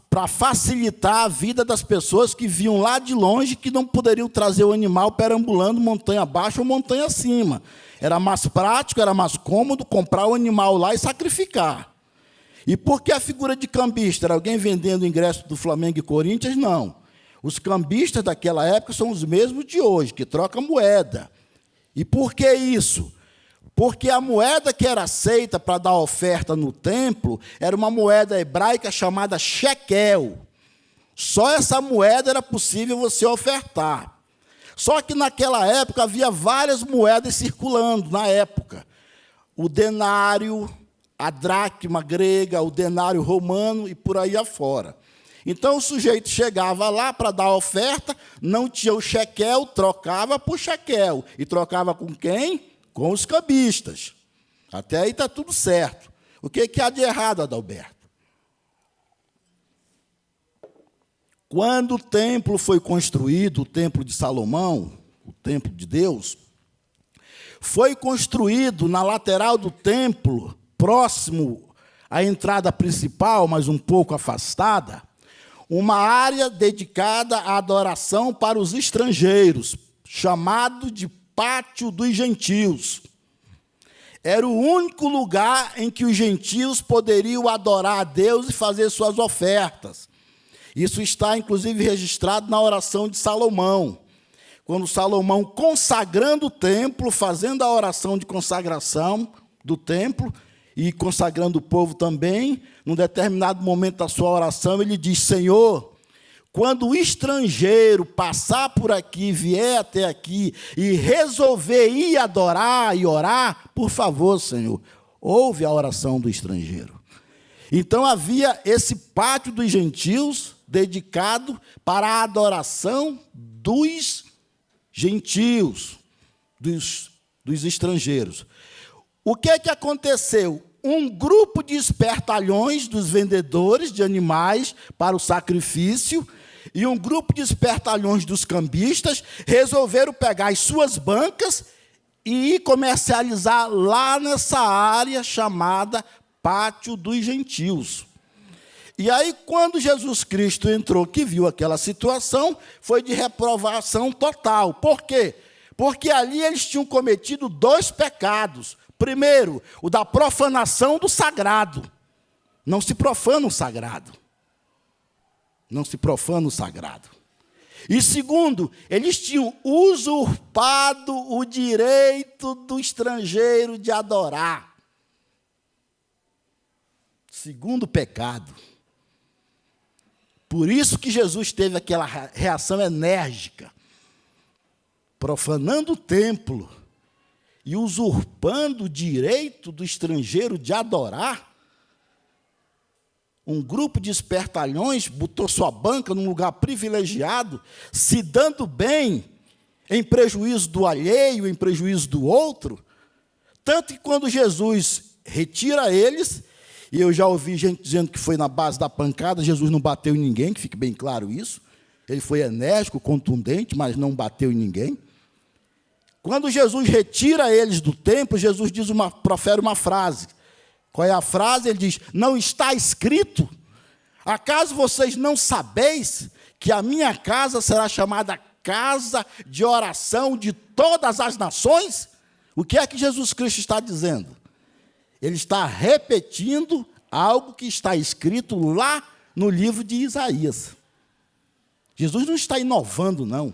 Para facilitar a vida das pessoas que vinham lá de longe, que não poderiam trazer o animal perambulando montanha abaixo ou montanha acima. Era mais prático, era mais cômodo comprar o animal lá e sacrificar. E por que a figura de cambista? Era alguém vendendo o ingresso do Flamengo e Corinthians? Não. Os cambistas daquela época são os mesmos de hoje, que trocam moeda. E por que isso? Porque a moeda que era aceita para dar oferta no templo era uma moeda hebraica chamada shekel. Só essa moeda era possível você ofertar. Só que naquela época havia várias moedas circulando na época. O denário, a dracma grega, o denário romano e por aí afora. Então o sujeito chegava lá para dar oferta, não tinha o shekel, trocava por shekel. E trocava com quem? Com os cambistas. Até aí está tudo certo. O que há de errado, Adalberto? Quando o templo foi construído, o templo de Salomão, o templo de Deus, foi construído na lateral do templo, próximo à entrada principal, mas um pouco afastada, uma área dedicada à adoração para os estrangeiros, chamado de Pátio dos Gentios. Era o único lugar em que os gentios poderiam adorar a Deus e fazer suas ofertas. Isso está, inclusive, registrado na oração de Salomão. Quando Salomão, consagrando o templo, fazendo a oração de consagração do templo e consagrando o povo também, num determinado momento da sua oração, ele diz: Senhor, quando o estrangeiro passar por aqui, vier até aqui e resolver ir adorar e orar, por favor, Senhor, ouve a oração do estrangeiro. Então havia esse pátio dos gentios dedicado para a adoração dos gentios, dos estrangeiros. o que aconteceu? Um grupo de espertalhões dos vendedores de animais para o sacrifício e um grupo de espertalhões dos cambistas resolveram pegar as suas bancas e comercializar lá nessa área chamada Pátio dos Gentios. E aí, quando Jesus Cristo entrou, que viu aquela situação, foi de reprovação total. Por quê? Porque ali eles tinham cometido 2 pecados. Primeiro, o da profanação do sagrado. Não se profana o sagrado. Não se profana o sagrado. E segundo, eles tinham usurpado o direito do estrangeiro de adorar. Segundo pecado. Por isso que Jesus teve aquela reação enérgica, profanando o templo e usurpando o direito do estrangeiro de adorar. Um grupo de espertalhões botou sua banca num lugar privilegiado, se dando bem, em prejuízo do alheio, em prejuízo do outro. Tanto que quando Jesus retira eles, e eu já ouvi gente dizendo que foi na base da pancada, Jesus não bateu em ninguém, que fique bem claro isso. Ele foi enérgico, contundente, mas não bateu em ninguém. Quando Jesus retira eles do templo, Jesus profere uma frase. Qual é a frase? Ele diz: não está escrito? Acaso vocês não sabeis que a minha casa será chamada casa de oração de todas as nações? O que é que Jesus Cristo está dizendo? Ele está repetindo algo que está escrito lá no livro de Isaías. Jesus não está inovando, não.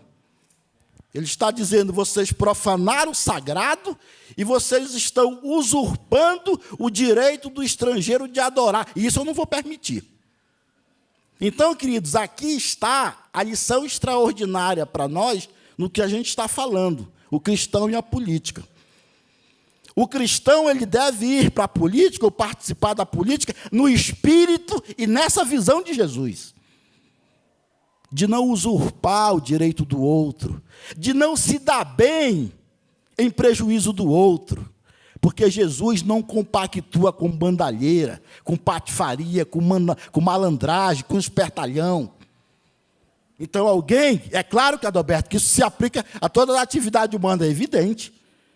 Ele está dizendo: vocês profanaram o sagrado e vocês estão usurpando o direito do estrangeiro de adorar. E isso eu não vou permitir. Então, queridos, aqui está a lição extraordinária para nós no que a gente está falando, o cristão e a política. O cristão, ele deve ir para a política ou participar da política no espírito e nessa visão de Jesus. De não usurpar o direito do outro, de não se dar bem em prejuízo do outro, porque Jesus não compactua com bandalheira, com patifaria, com malandragem, com espertalhão. Então alguém, é claro que, Adalberto, que isso se aplica a toda a atividade humana, é evidente,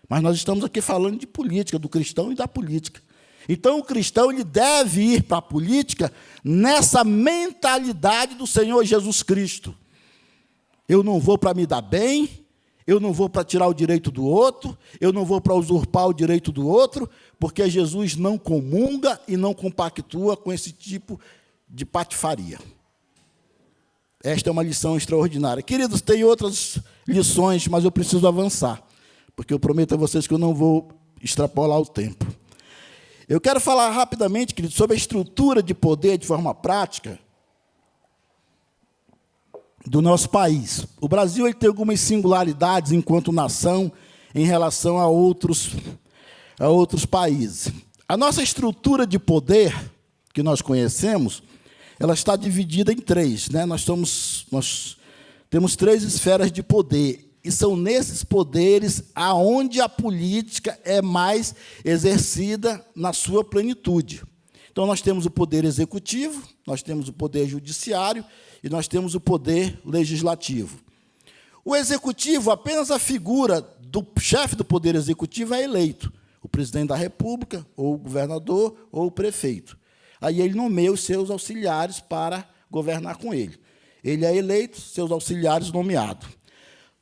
mas nós estamos aqui falando de política, do cristão e da política. Então, o cristão ele deve ir para a política nessa mentalidade do Senhor Jesus Cristo. Eu não vou para me dar bem, eu não vou para tirar o direito do outro, eu não vou para usurpar o direito do outro, porque Jesus não comunga e não compactua com esse tipo de patifaria. Esta é uma lição extraordinária. Queridos, tem outras lições, mas eu preciso avançar, porque eu prometo a vocês que eu não vou extrapolar o tempo. Eu quero falar rapidamente, queridos, sobre a estrutura de poder de forma prática do nosso país. O Brasil ele tem algumas singularidades enquanto nação em relação a outros países. A nossa estrutura de poder, que nós conhecemos, ela está dividida em 3. Né? Nós temos 3 esferas de poder. E são nesses poderes aonde a política é mais exercida na sua plenitude. Então, nós temos o poder executivo, nós temos o poder judiciário e nós temos o poder legislativo. O executivo, apenas a figura do chefe do poder executivo é eleito. O presidente da República, ou o governador, ou o prefeito. Aí ele nomeia os seus auxiliares para governar com ele. Ele é eleito, seus auxiliares nomeados.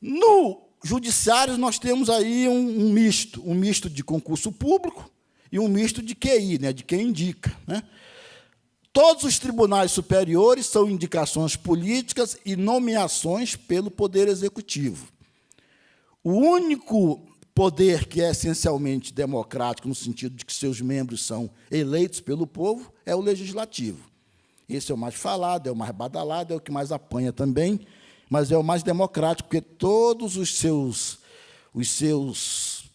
No judiciário, nós temos aí um misto de concurso público e um misto de QI, né, de quem indica. Né? Todos os tribunais superiores são indicações políticas e nomeações pelo Poder Executivo. O único poder que é essencialmente democrático, no sentido de que seus membros são eleitos pelo povo, é o Legislativo. Esse é o mais falado, é o mais badalado, é o que mais apanha também, mas é o mais democrático, porque todos os seus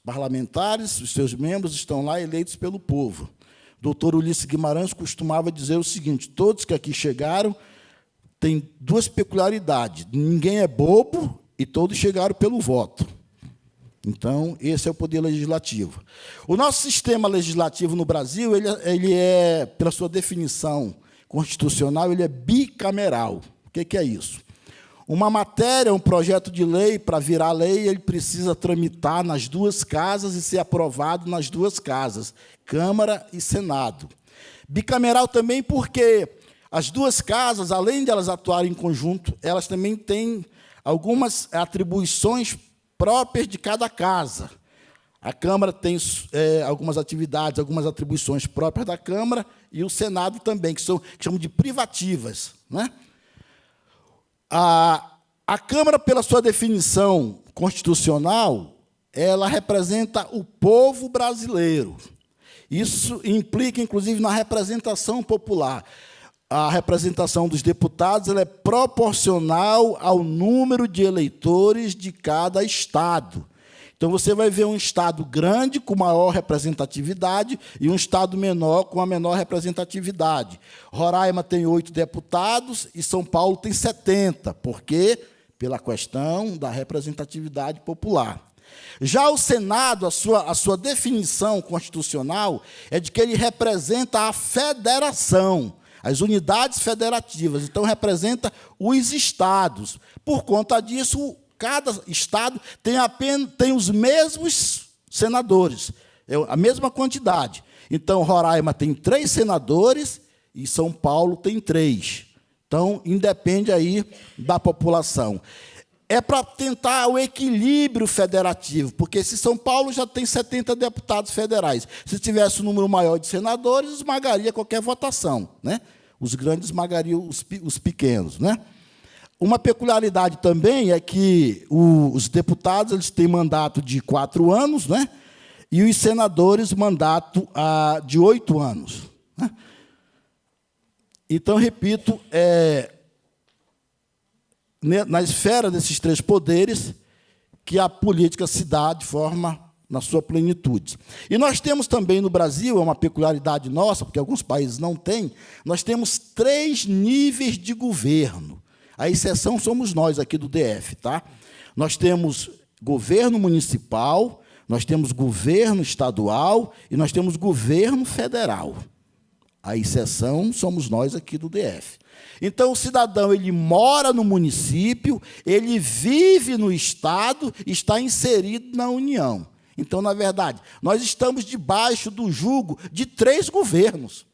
parlamentares, os seus membros, estão lá eleitos pelo povo. O doutor Ulisses Guimarães costumava dizer o seguinte: todos que aqui chegaram têm 2 peculiaridades. Ninguém é bobo e todos chegaram pelo voto. Então, esse é o poder legislativo. O nosso sistema legislativo no Brasil, ele é, pela sua definição constitucional, ele é bicameral. O que é isso? Uma matéria, um projeto de lei, para virar lei, ele precisa tramitar nas duas casas e ser aprovado nas duas casas, Câmara e Senado. Bicameral também porque as duas casas, além de elas atuarem em conjunto, elas também têm algumas atribuições próprias de cada casa. A Câmara tem algumas atividades, algumas atribuições próprias da Câmara, e o Senado também, que chamam de privativas, né? A Câmara, pela sua definição constitucional, ela representa o povo brasileiro. Isso implica, inclusive, na representação popular. A representação dos deputados ela é proporcional ao número de eleitores de cada estado. Então, você vai ver um estado grande, com maior representatividade, e um estado menor, com a menor representatividade. Roraima tem 8 deputados e São Paulo tem 70. Por quê? Pela questão da representatividade popular. Já o Senado, a sua definição constitucional é de que ele representa a federação, as unidades federativas, então representa os estados. Por conta disso, cada estado tem os mesmos senadores, a mesma quantidade. Então, Roraima tem 3 senadores e São Paulo tem 3. Então, independe aí da população. É para tentar o equilíbrio federativo, porque se São Paulo já tem 70 deputados federais, se tivesse um número maior de senadores, esmagaria qualquer votação, né? Os grandes esmagariam os pequenos, né? Uma peculiaridade também é que os deputados eles têm mandato de 4 anos, né? E os senadores mandato de 8 anos, né? Então, repito, na esfera desses 3 poderes que a política se dá de forma na sua plenitude. E nós temos também no Brasil, é uma peculiaridade nossa, porque alguns países não têm, nós temos 3 níveis de governo. A exceção somos nós aqui do DF, tá? Nós temos governo municipal, nós temos governo estadual e nós temos governo federal. A exceção somos nós aqui do DF. Então, o cidadão ele mora no município, ele vive no Estado, está inserido na União. Então, na verdade, nós estamos debaixo do jugo de 3 governos,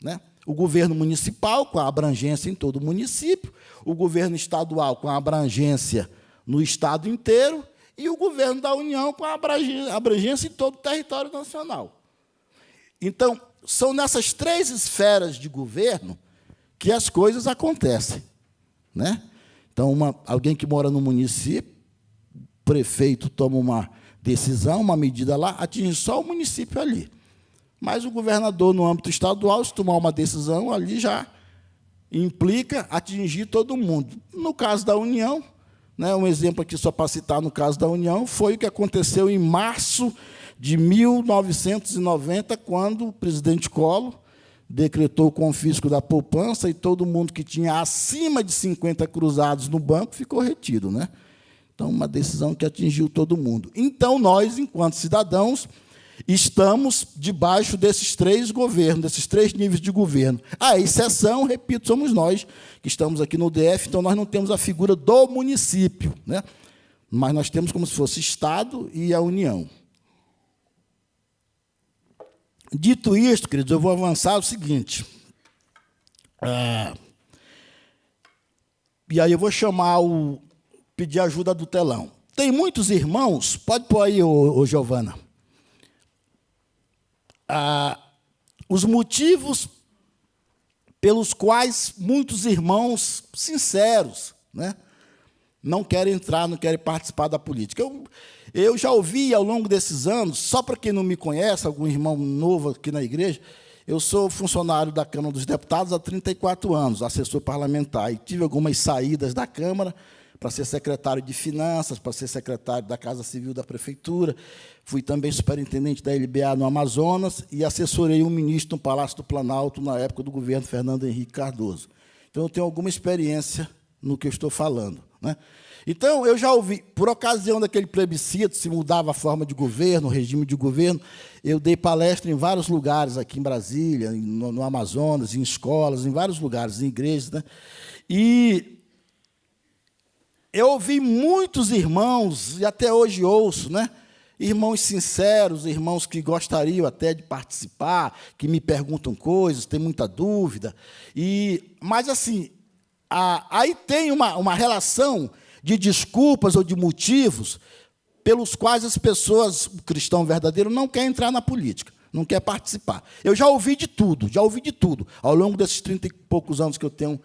né? O governo municipal, com a abrangência em todo o município, o governo estadual, com a abrangência no Estado inteiro, e o governo da União, com a abrangência em todo o território nacional. Então, são nessas 3 esferas de governo que as coisas acontecem, né? Então, alguém que mora no município, o prefeito toma uma decisão, uma medida lá, atinge só o município ali. Mas o governador, no âmbito estadual, se tomar uma decisão, ali já implica atingir todo mundo. No caso da União, né, um exemplo aqui só para citar no caso da União, foi o que aconteceu em março de 1990, quando o presidente Collor decretou o confisco da poupança e todo mundo que tinha acima de 50 cruzados no banco ficou retido, né? Então, uma decisão que atingiu todo mundo. Então, nós, enquanto cidadãos, estamos debaixo desses 3 governos, desses 3 níveis de governo. A exceção, repito, somos nós, que estamos aqui no DF, então nós não temos a figura do município, né? Mas nós temos como se fosse Estado e a União. Dito isto, queridos, eu vou avançar o seguinte. E aí eu vou pedir ajuda do telão. Tem muitos irmãos, pode pôr aí, ô Giovana, os motivos pelos quais muitos irmãos sinceros, né, não querem entrar, não querem participar da política. Eu já ouvi ao longo desses anos, só para quem não me conhece, algum irmão novo aqui na igreja, eu sou funcionário da Câmara dos Deputados há 34 anos, assessor parlamentar, e tive algumas saídas da Câmara para ser secretário de Finanças, para ser secretário da Casa Civil da Prefeitura, fui também superintendente da LBA no Amazonas e assessorei um ministro no Palácio do Planalto na época do governo Fernando Henrique Cardoso. Então, eu tenho alguma experiência no que eu estou falando, né? Então, eu já ouvi, por ocasião daquele plebiscito, se mudava a forma de governo, o regime de governo, eu dei palestra em vários lugares aqui em Brasília, no Amazonas, em escolas, em vários lugares, em igrejas, né? E eu ouvi muitos irmãos, e até hoje ouço, né? Irmãos sinceros, irmãos que gostariam até de participar, que me perguntam coisas, têm muita dúvida. Mas, assim, aí tem uma relação de desculpas ou de motivos pelos quais as pessoas, o cristão verdadeiro, não quer entrar na política, não quer participar. Eu já ouvi de tudo, ao longo desses 30 e poucos anos que eu tenho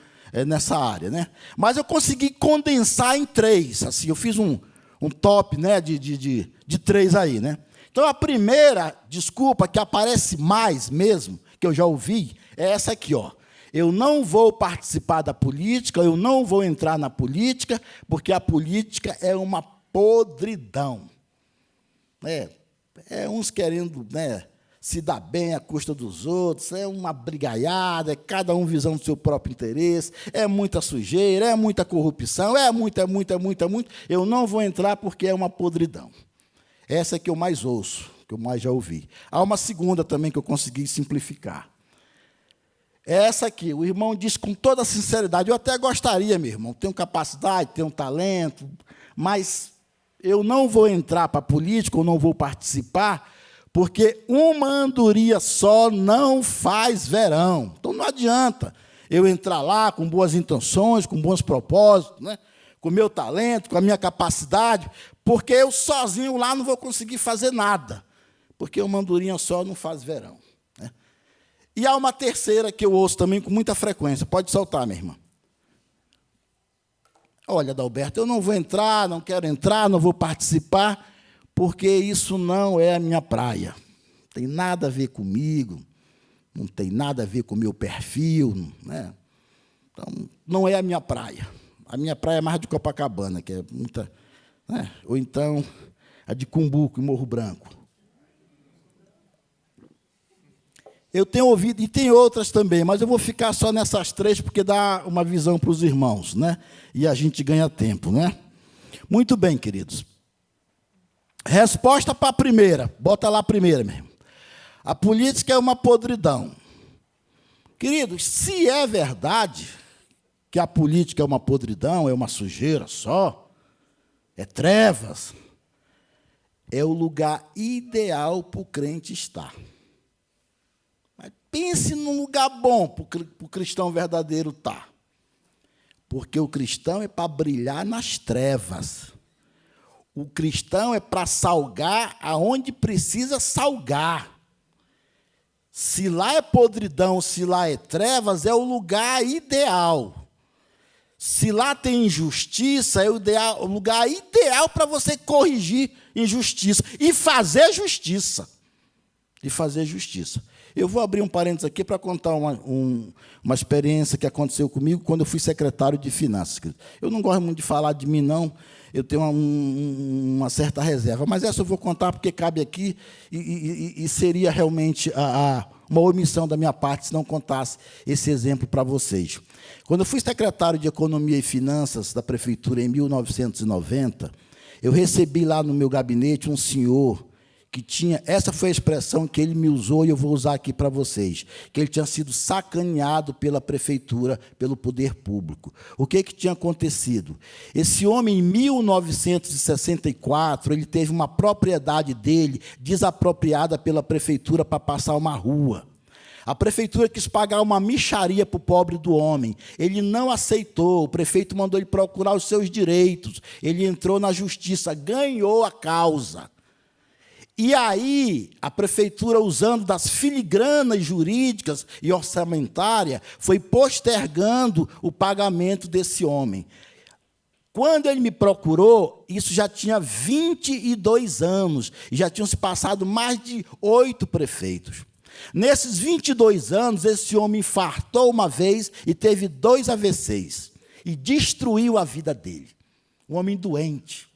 nessa área, né? Mas eu consegui condensar em 3, assim, eu fiz um top, né, de 3 aí, né? Então, a primeira desculpa que aparece mais mesmo, que eu já ouvi, é essa aqui, ó. Eu não vou participar da política, eu não vou entrar na política, porque a política é uma podridão. Uns querendo, né, se dar bem à custa dos outros, é uma brigaiada, é cada um visando o seu próprio interesse, é muita sujeira, é muita corrupção, é muita. Eu não vou entrar porque é uma podridão. Essa é que eu mais ouço, que eu mais já ouvi. Há uma segunda também que eu consegui simplificar. Essa aqui, o irmão diz com toda sinceridade, eu até gostaria, meu irmão, tenho capacidade, tenho talento, mas eu não vou entrar para a política, ou não vou participar, porque uma andorinha só não faz verão. Então, não adianta eu entrar lá com boas intenções, com bons propósitos, né? Com o meu talento, com a minha capacidade, porque eu sozinho lá não vou conseguir fazer nada, porque uma andorinha só não faz verão. E há uma terceira que eu ouço também com muita frequência. Pode soltar, minha irmã. Olha, Adalberto, eu não vou entrar, não quero entrar, não vou participar, porque isso não é a minha praia. Não tem nada a ver comigo, não tem nada a ver com o meu perfil, né? Então, não é a minha praia. A minha praia é mais de Copacabana, que é muita... né? Ou então a de Cumbuco, em Morro Branco. Eu tenho ouvido, e tem outras também, mas eu vou ficar só nessas 3, porque dá uma visão para os irmãos, né? E a gente ganha tempo, né? Muito bem, queridos. Resposta para a primeira. Bota lá a primeira mesmo. A política é uma podridão. Queridos, se é verdade que a política é uma podridão, é uma sujeira só, é trevas, é o lugar ideal para o crente estar. Pense num lugar bom para o cristão verdadeiro estar. Porque o cristão é para brilhar nas trevas. O cristão é para salgar aonde precisa salgar. Se lá é podridão, se lá é trevas, é o lugar ideal. Se lá tem injustiça, é o lugar ideal para você corrigir injustiça e fazer justiça. Eu vou abrir um parênteses aqui para contar uma experiência que aconteceu comigo quando eu fui secretário de Finanças. Eu não gosto muito de falar de mim, não. Eu tenho uma certa reserva. Mas essa eu vou contar porque cabe aqui e seria realmente uma omissão da minha parte se não contasse esse exemplo para vocês. Quando eu fui secretário de Economia e Finanças da Prefeitura em 1990, eu recebi lá no meu gabinete um senhor que tinha, essa foi a expressão que ele me usou e eu vou usar aqui para vocês, que ele tinha sido sacaneado pela prefeitura, pelo poder público. O que tinha acontecido? Esse homem, em 1964, ele teve uma propriedade dele desapropriada pela prefeitura para passar uma rua. A prefeitura quis pagar uma mixaria para o pobre do homem. Ele não aceitou, o prefeito mandou ele procurar os seus direitos. Ele entrou na justiça, ganhou a causa. E aí, a prefeitura, usando das filigranas jurídicas e orçamentárias, foi postergando o pagamento desse homem. Quando ele me procurou, isso já tinha 22 anos, e já tinham se passado mais de 8 prefeitos. Nesses 22 anos, esse homem infartou uma vez e teve 2 AVCs, e destruiu a vida dele. Um homem doente.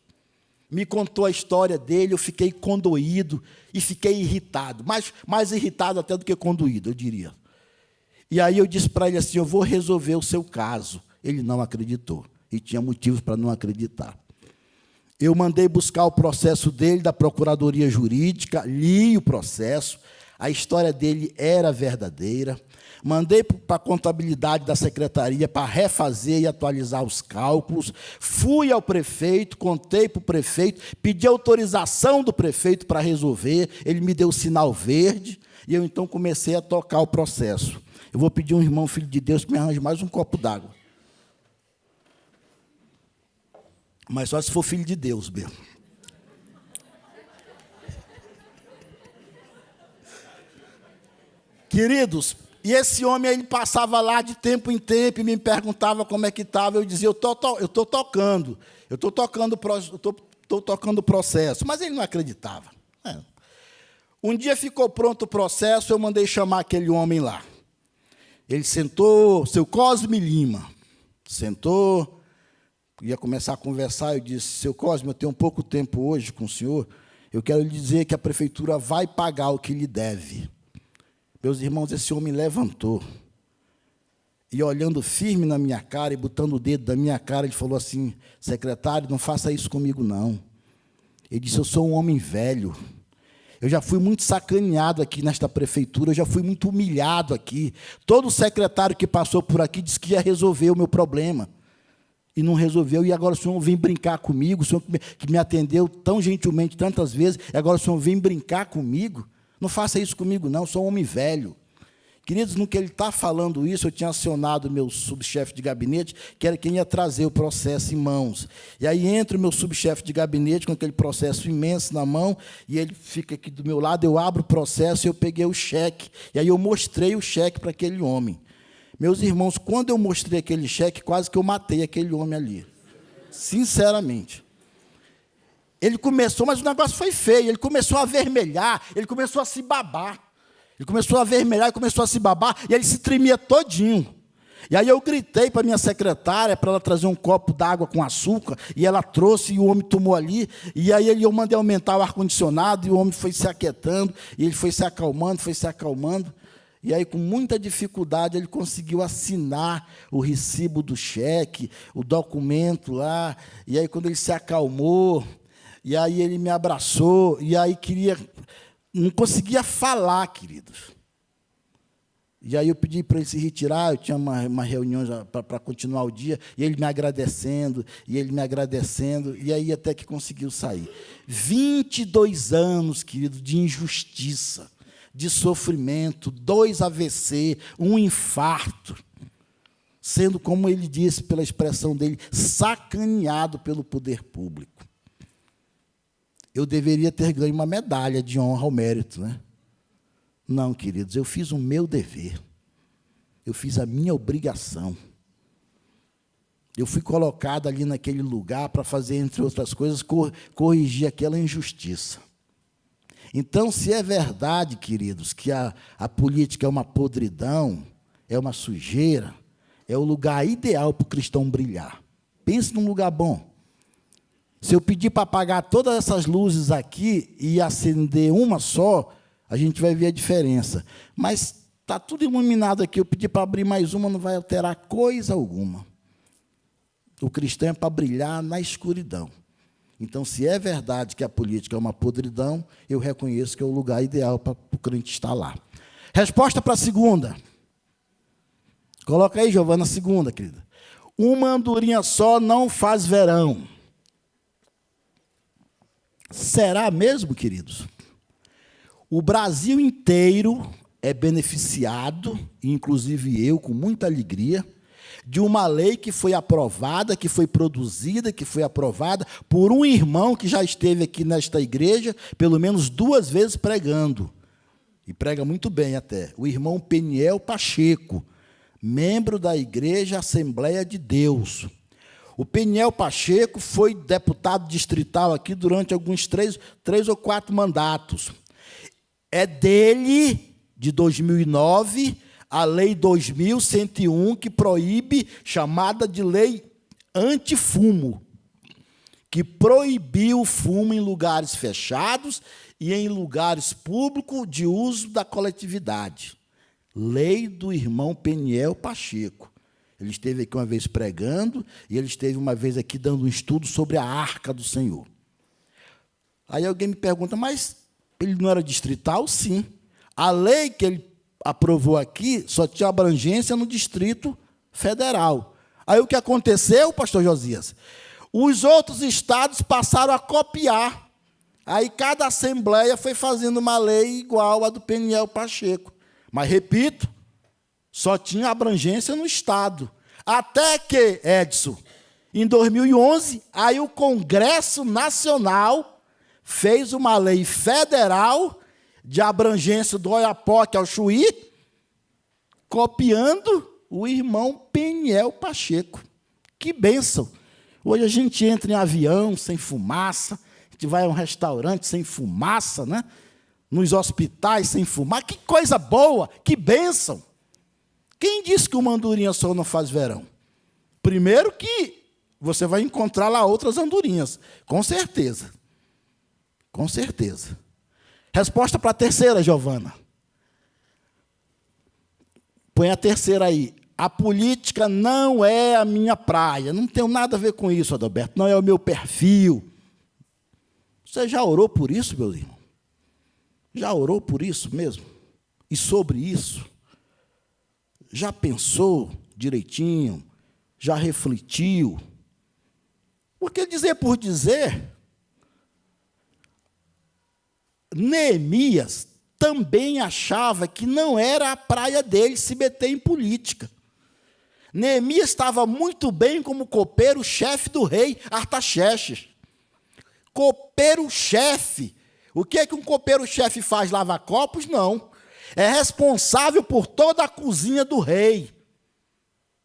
Me contou a história dele, eu fiquei condoído e fiquei irritado, mais irritado até do que condoído, eu diria. E aí eu disse para ele assim, eu vou resolver o seu caso, Ele não acreditou, e tinha motivos para não acreditar. Eu mandei buscar o processo dele da Procuradoria Jurídica, li o processo, a história dele era verdadeira. Mandei para a contabilidade da secretaria para refazer e atualizar os cálculos. Fui ao prefeito, contei para o prefeito, pedi autorização do prefeito para resolver. Ele me deu o sinal verde e eu, então, comecei a tocar o processo. Eu vou pedir a um irmão, filho de Deus, que me arranje mais um copo d'água. Mas só se for filho de Deus mesmo. Queridos, e esse homem, ele passava lá de tempo em tempo e me perguntava como é que estava. Eu dizia, eu estou tocando o processo. Mas ele não acreditava. Um dia ficou pronto o processo, eu mandei chamar aquele homem lá. Ele sentou, seu Cosme Lima, sentou, ia começar a conversar. Eu disse, seu Cosme, eu tenho pouco tempo hoje com o senhor, eu quero lhe dizer que a prefeitura vai pagar o que lhe deve. Meus irmãos, esse homem levantou e, olhando firme na minha cara e botando o dedo na minha cara, ele falou assim, secretário, não faça isso comigo, não. Ele disse, eu sou um homem velho, eu já fui muito sacaneado aqui nesta prefeitura, eu já fui muito humilhado aqui. Todo secretário que passou por aqui disse que ia resolver o meu problema. E não resolveu, e agora o senhor vem brincar comigo, o senhor que me atendeu tão gentilmente tantas vezes, e agora o senhor vem brincar comigo? Não faça isso comigo, não, eu sou um homem velho. Queridos, no que ele está falando isso, eu tinha acionado o meu subchefe de gabinete, que era quem ia trazer o processo em mãos. E aí entra o meu subchefe de gabinete com aquele processo imenso na mão, e ele fica aqui do meu lado, eu abro o processo e eu peguei o cheque. E aí eu mostrei o cheque para aquele homem. Meus irmãos, quando eu mostrei aquele cheque, quase que eu matei aquele homem ali. Sinceramente. Ele começou, mas o negócio foi feio, ele começou a avermelhar, ele começou a se babar. Ele começou a avermelhar, começou a se babar, e ele se tremia todinho. E aí eu gritei para a minha secretária, para ela trazer um copo d'água com açúcar, e ela trouxe, e o homem tomou ali, e aí eu mandei aumentar o ar-condicionado, e o homem foi se aquietando, e ele foi se acalmando, e aí, com muita dificuldade, ele conseguiu assinar o recibo do cheque, o documento lá, e aí, quando ele se acalmou, e aí ele me abraçou, e aí não conseguia falar, queridos. E aí eu pedi para ele se retirar, eu tinha uma reunião para continuar o dia, e ele me agradecendo, e aí até que conseguiu sair. 22 anos, querido, de injustiça, de sofrimento, 2 AVC, um infarto, sendo, como ele disse, pela expressão dele, sacaneado pelo poder público. Eu deveria ter ganho uma medalha de honra ao mérito, né? Não, queridos, eu fiz o meu dever. Eu fiz a minha obrigação. Eu fui colocado ali naquele lugar para fazer, entre outras coisas, corrigir aquela injustiça. Então, se é verdade, queridos, que a política é uma podridão, é uma sujeira, é o lugar ideal para o cristão brilhar. Pense num lugar bom. Se eu pedir para apagar todas essas luzes aqui e acender uma só, a gente vai ver a diferença. Mas está tudo iluminado aqui, eu pedir para abrir mais uma, não vai alterar coisa alguma. O cristão é para brilhar na escuridão. Então, se é verdade que a política é uma podridão, eu reconheço que é o lugar ideal para o crente estar lá. Resposta para a segunda. Coloca aí, Giovana, a segunda, querida. Uma andorinha só não faz verão. Será mesmo, queridos? O Brasil inteiro é beneficiado, inclusive eu, com muita alegria, de uma lei que foi aprovada, que foi produzida, que foi aprovada por um irmão que já esteve aqui nesta igreja, pelo menos 2 vezes pregando, e prega muito bem até, o irmão Peniel Pacheco, membro da Igreja Assembleia de Deus. O Peniel Pacheco foi deputado distrital aqui durante alguns 3 ou 4 mandatos. É dele, de 2009, a Lei 2101, que proíbe, chamada de Lei Antifumo, que proibiu o fumo em lugares fechados e em lugares públicos de uso da coletividade. Lei do irmão Peniel Pacheco. Ele esteve aqui uma vez pregando e ele esteve uma vez aqui dando um estudo sobre a Arca do Senhor. Aí alguém me pergunta, mas ele não era distrital? Sim. A lei que ele aprovou aqui só tinha abrangência no Distrito Federal. Aí o que aconteceu, pastor Josias? Os outros estados passaram a copiar. Aí cada assembleia foi fazendo uma lei igual a do Peniel Pacheco. Mas, repito, só tinha abrangência no estado. Até que, Edson, em 2011, aí o Congresso Nacional fez uma lei federal de abrangência do Oiapoque ao Chuí, copiando o irmão Peniel Pacheco. Que bênção! Hoje a gente entra em avião sem fumaça, a gente vai a um restaurante sem fumaça, né? Nos hospitais sem fumaça. Que coisa boa, que bênção! Quem disse que uma andorinha só não faz verão? Primeiro que você vai encontrar lá outras andorinhas, com certeza. Com certeza. Resposta para a terceira, Giovana. Põe a terceira aí. A política não é a minha praia. Não tenho nada a ver com isso, Adalberto. Não é o meu perfil. Você já orou por isso, meus irmãos? Já orou por isso mesmo? E sobre isso? Já pensou direitinho? Já refletiu? Porque dizer por dizer, Neemias também achava que não era a praia dele se meter em política. Neemias estava muito bem como copeiro-chefe do rei Artaxerxes. Copeiro-chefe. O que é que um copeiro-chefe faz? Lava copos? Não. É responsável por toda a cozinha do rei.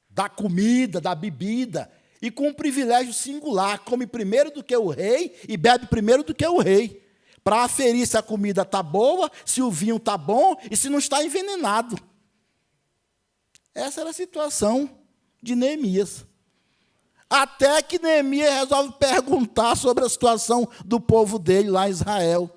Da comida, da bebida. E com um privilégio singular. Come primeiro do que o rei e bebe primeiro do que o rei. Para aferir se a comida está boa, se o vinho está bom e se não está envenenado. Essa era a situação de Neemias. Até que Neemias resolve perguntar sobre a situação do povo dele lá em Israel.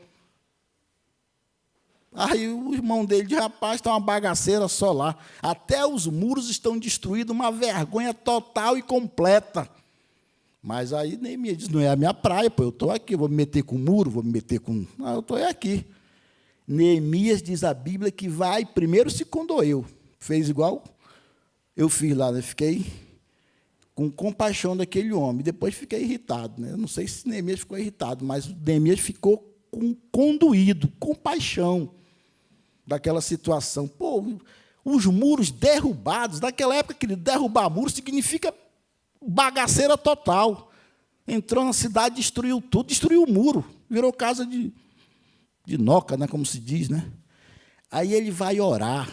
Aí o irmão dele diz, rapaz, está uma bagaceira só lá. Até os muros estão destruídos, uma vergonha total e completa. Mas aí Neemias diz, não é a minha praia, pô, eu estou aqui, vou me meter com muro, vou me meter com... Não, eu estou aqui. Neemias diz a Bíblia que vai, primeiro se condoeu, fez igual eu fiz lá, né? Fiquei com compaixão daquele homem, depois fiquei irritado. Né? Eu não sei se Neemias ficou irritado, mas Neemias ficou condoído, com paixão daquela situação. Pô, os muros derrubados, naquela época, querido, derrubar muros significa bagaceira total. Entrou na cidade, destruiu tudo, destruiu o muro, virou casa de noca, né, como se diz, né? Aí ele vai orar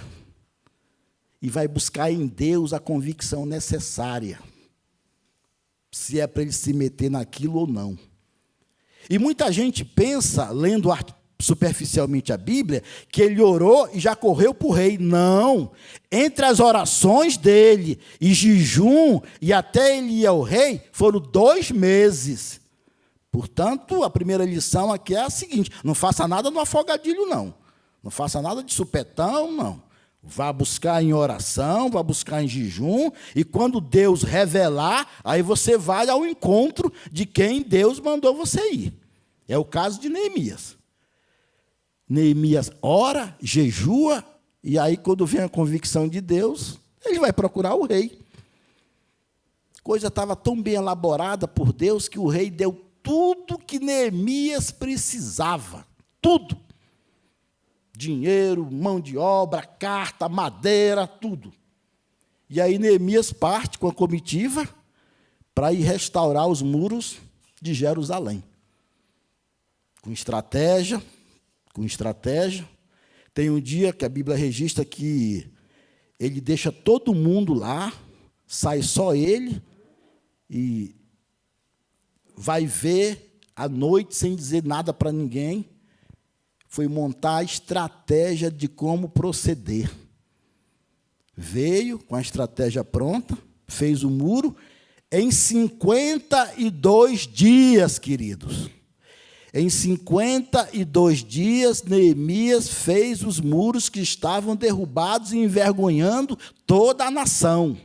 e vai buscar em Deus a convicção necessária, se é para ele se meter naquilo ou não. E muita gente pensa, lendo superficialmente a Bíblia, que ele orou e já correu para o rei. Não. Entre as orações dele e jejum, e até ele ir ao rei, foram 2 meses. Portanto, a primeira lição aqui é a seguinte, não faça nada no afogadilho, não. Não faça nada de supetão, não. Vá buscar em oração, vá buscar em jejum, e quando Deus revelar, aí você vai ao encontro de quem Deus mandou você ir. É o caso de Neemias. Neemias ora, jejua, e aí quando vem a convicção de Deus, ele vai procurar o rei. A coisa estava tão bem elaborada por Deus que o rei deu tudo que Neemias precisava. Tudo. Dinheiro, mão de obra, carta, madeira, tudo. E aí Neemias parte com a comitiva para ir restaurar os muros de Jerusalém. Com estratégia. Tem um dia que a Bíblia registra que ele deixa todo mundo lá, sai só ele e vai ver à noite sem dizer nada para ninguém. Foi montar a estratégia de como proceder. Veio com a estratégia pronta, fez o muro em 52 dias, queridos. Em 52 dias, Neemias fez os muros que estavam derrubados e envergonhando toda a nação.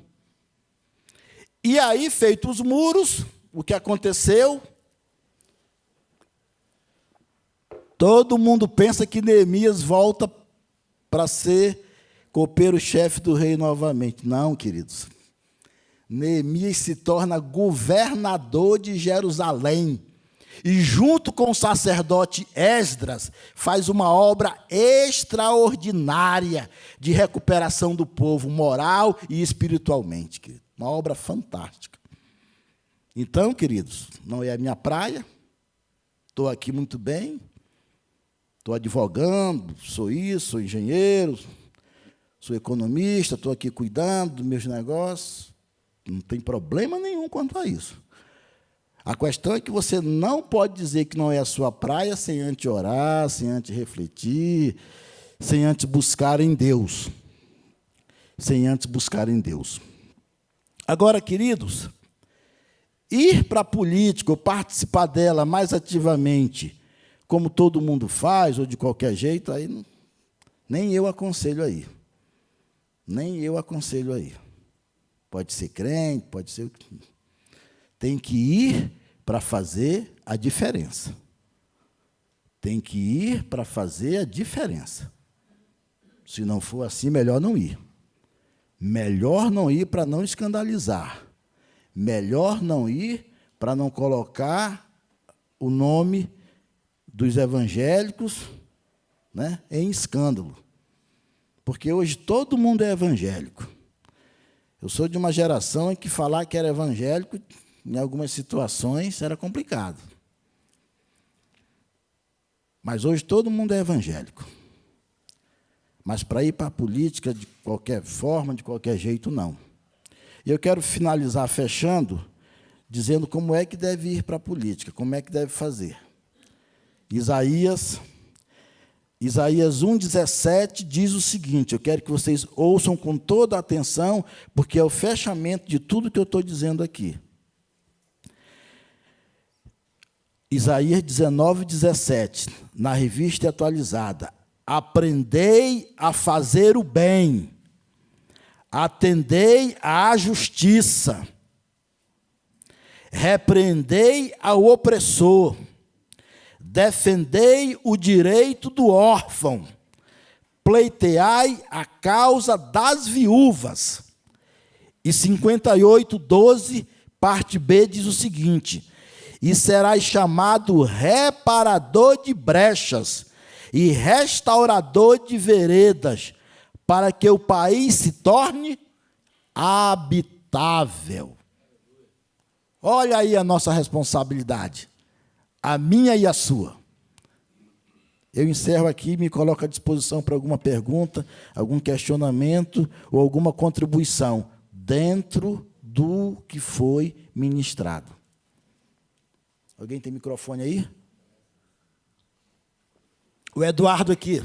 E aí, feitos os muros, o que aconteceu? Todo mundo pensa que Neemias volta para ser copeiro-chefe do rei novamente. Não, queridos. Neemias se torna governador de Jerusalém. E, junto com o sacerdote Esdras, faz uma obra extraordinária de recuperação do povo, moral e espiritualmente, querido. Uma obra fantástica. Então, queridos, não é a minha praia, estou aqui muito bem, estou advogando, sou isso, sou engenheiro, sou economista, estou aqui cuidando dos meus negócios, não tem problema nenhum quanto a isso. A questão é que você não pode dizer que não é a sua praia sem antes orar, sem antes refletir, sem antes buscar em Deus. Sem antes buscar em Deus. Agora, queridos, ir para a política ou participar dela mais ativamente, como todo mundo faz, ou de qualquer jeito, aí não, nem eu aconselho aí. Nem eu aconselho aí. Pode ser crente, pode ser... Tem que ir para fazer a diferença. Tem que ir para fazer a diferença. Se não for assim, melhor não ir. Melhor não ir para não escandalizar. Melhor não ir para não colocar o nome dos evangélicos, né, em escândalo. Porque hoje todo mundo é evangélico. Eu sou de uma geração em que falar que era evangélico, em algumas situações, era complicado. Mas hoje todo mundo é evangélico. Mas para ir para a política de qualquer forma, de qualquer jeito, não. E eu quero finalizar fechando, dizendo como é que deve ir para a política, como é que deve fazer. Isaías 1,17 diz o seguinte, eu quero que vocês ouçam com toda a atenção, porque é o fechamento de tudo que eu estou dizendo aqui. Isaías 19,17, na revista atualizada. Aprendei a fazer o bem, atendei à justiça, repreendei ao opressor, defendei o direito do órfão, pleiteai a causa das viúvas. E 58:12, parte B, diz o seguinte: e serás chamado reparador de brechas e restaurador de veredas, para que o país se torne habitável. Olha aí a nossa responsabilidade, a minha e a sua. Eu encerro aqui e me coloco à disposição para alguma pergunta, algum questionamento ou alguma contribuição dentro do que foi ministrado. Alguém tem microfone aí? O Eduardo aqui.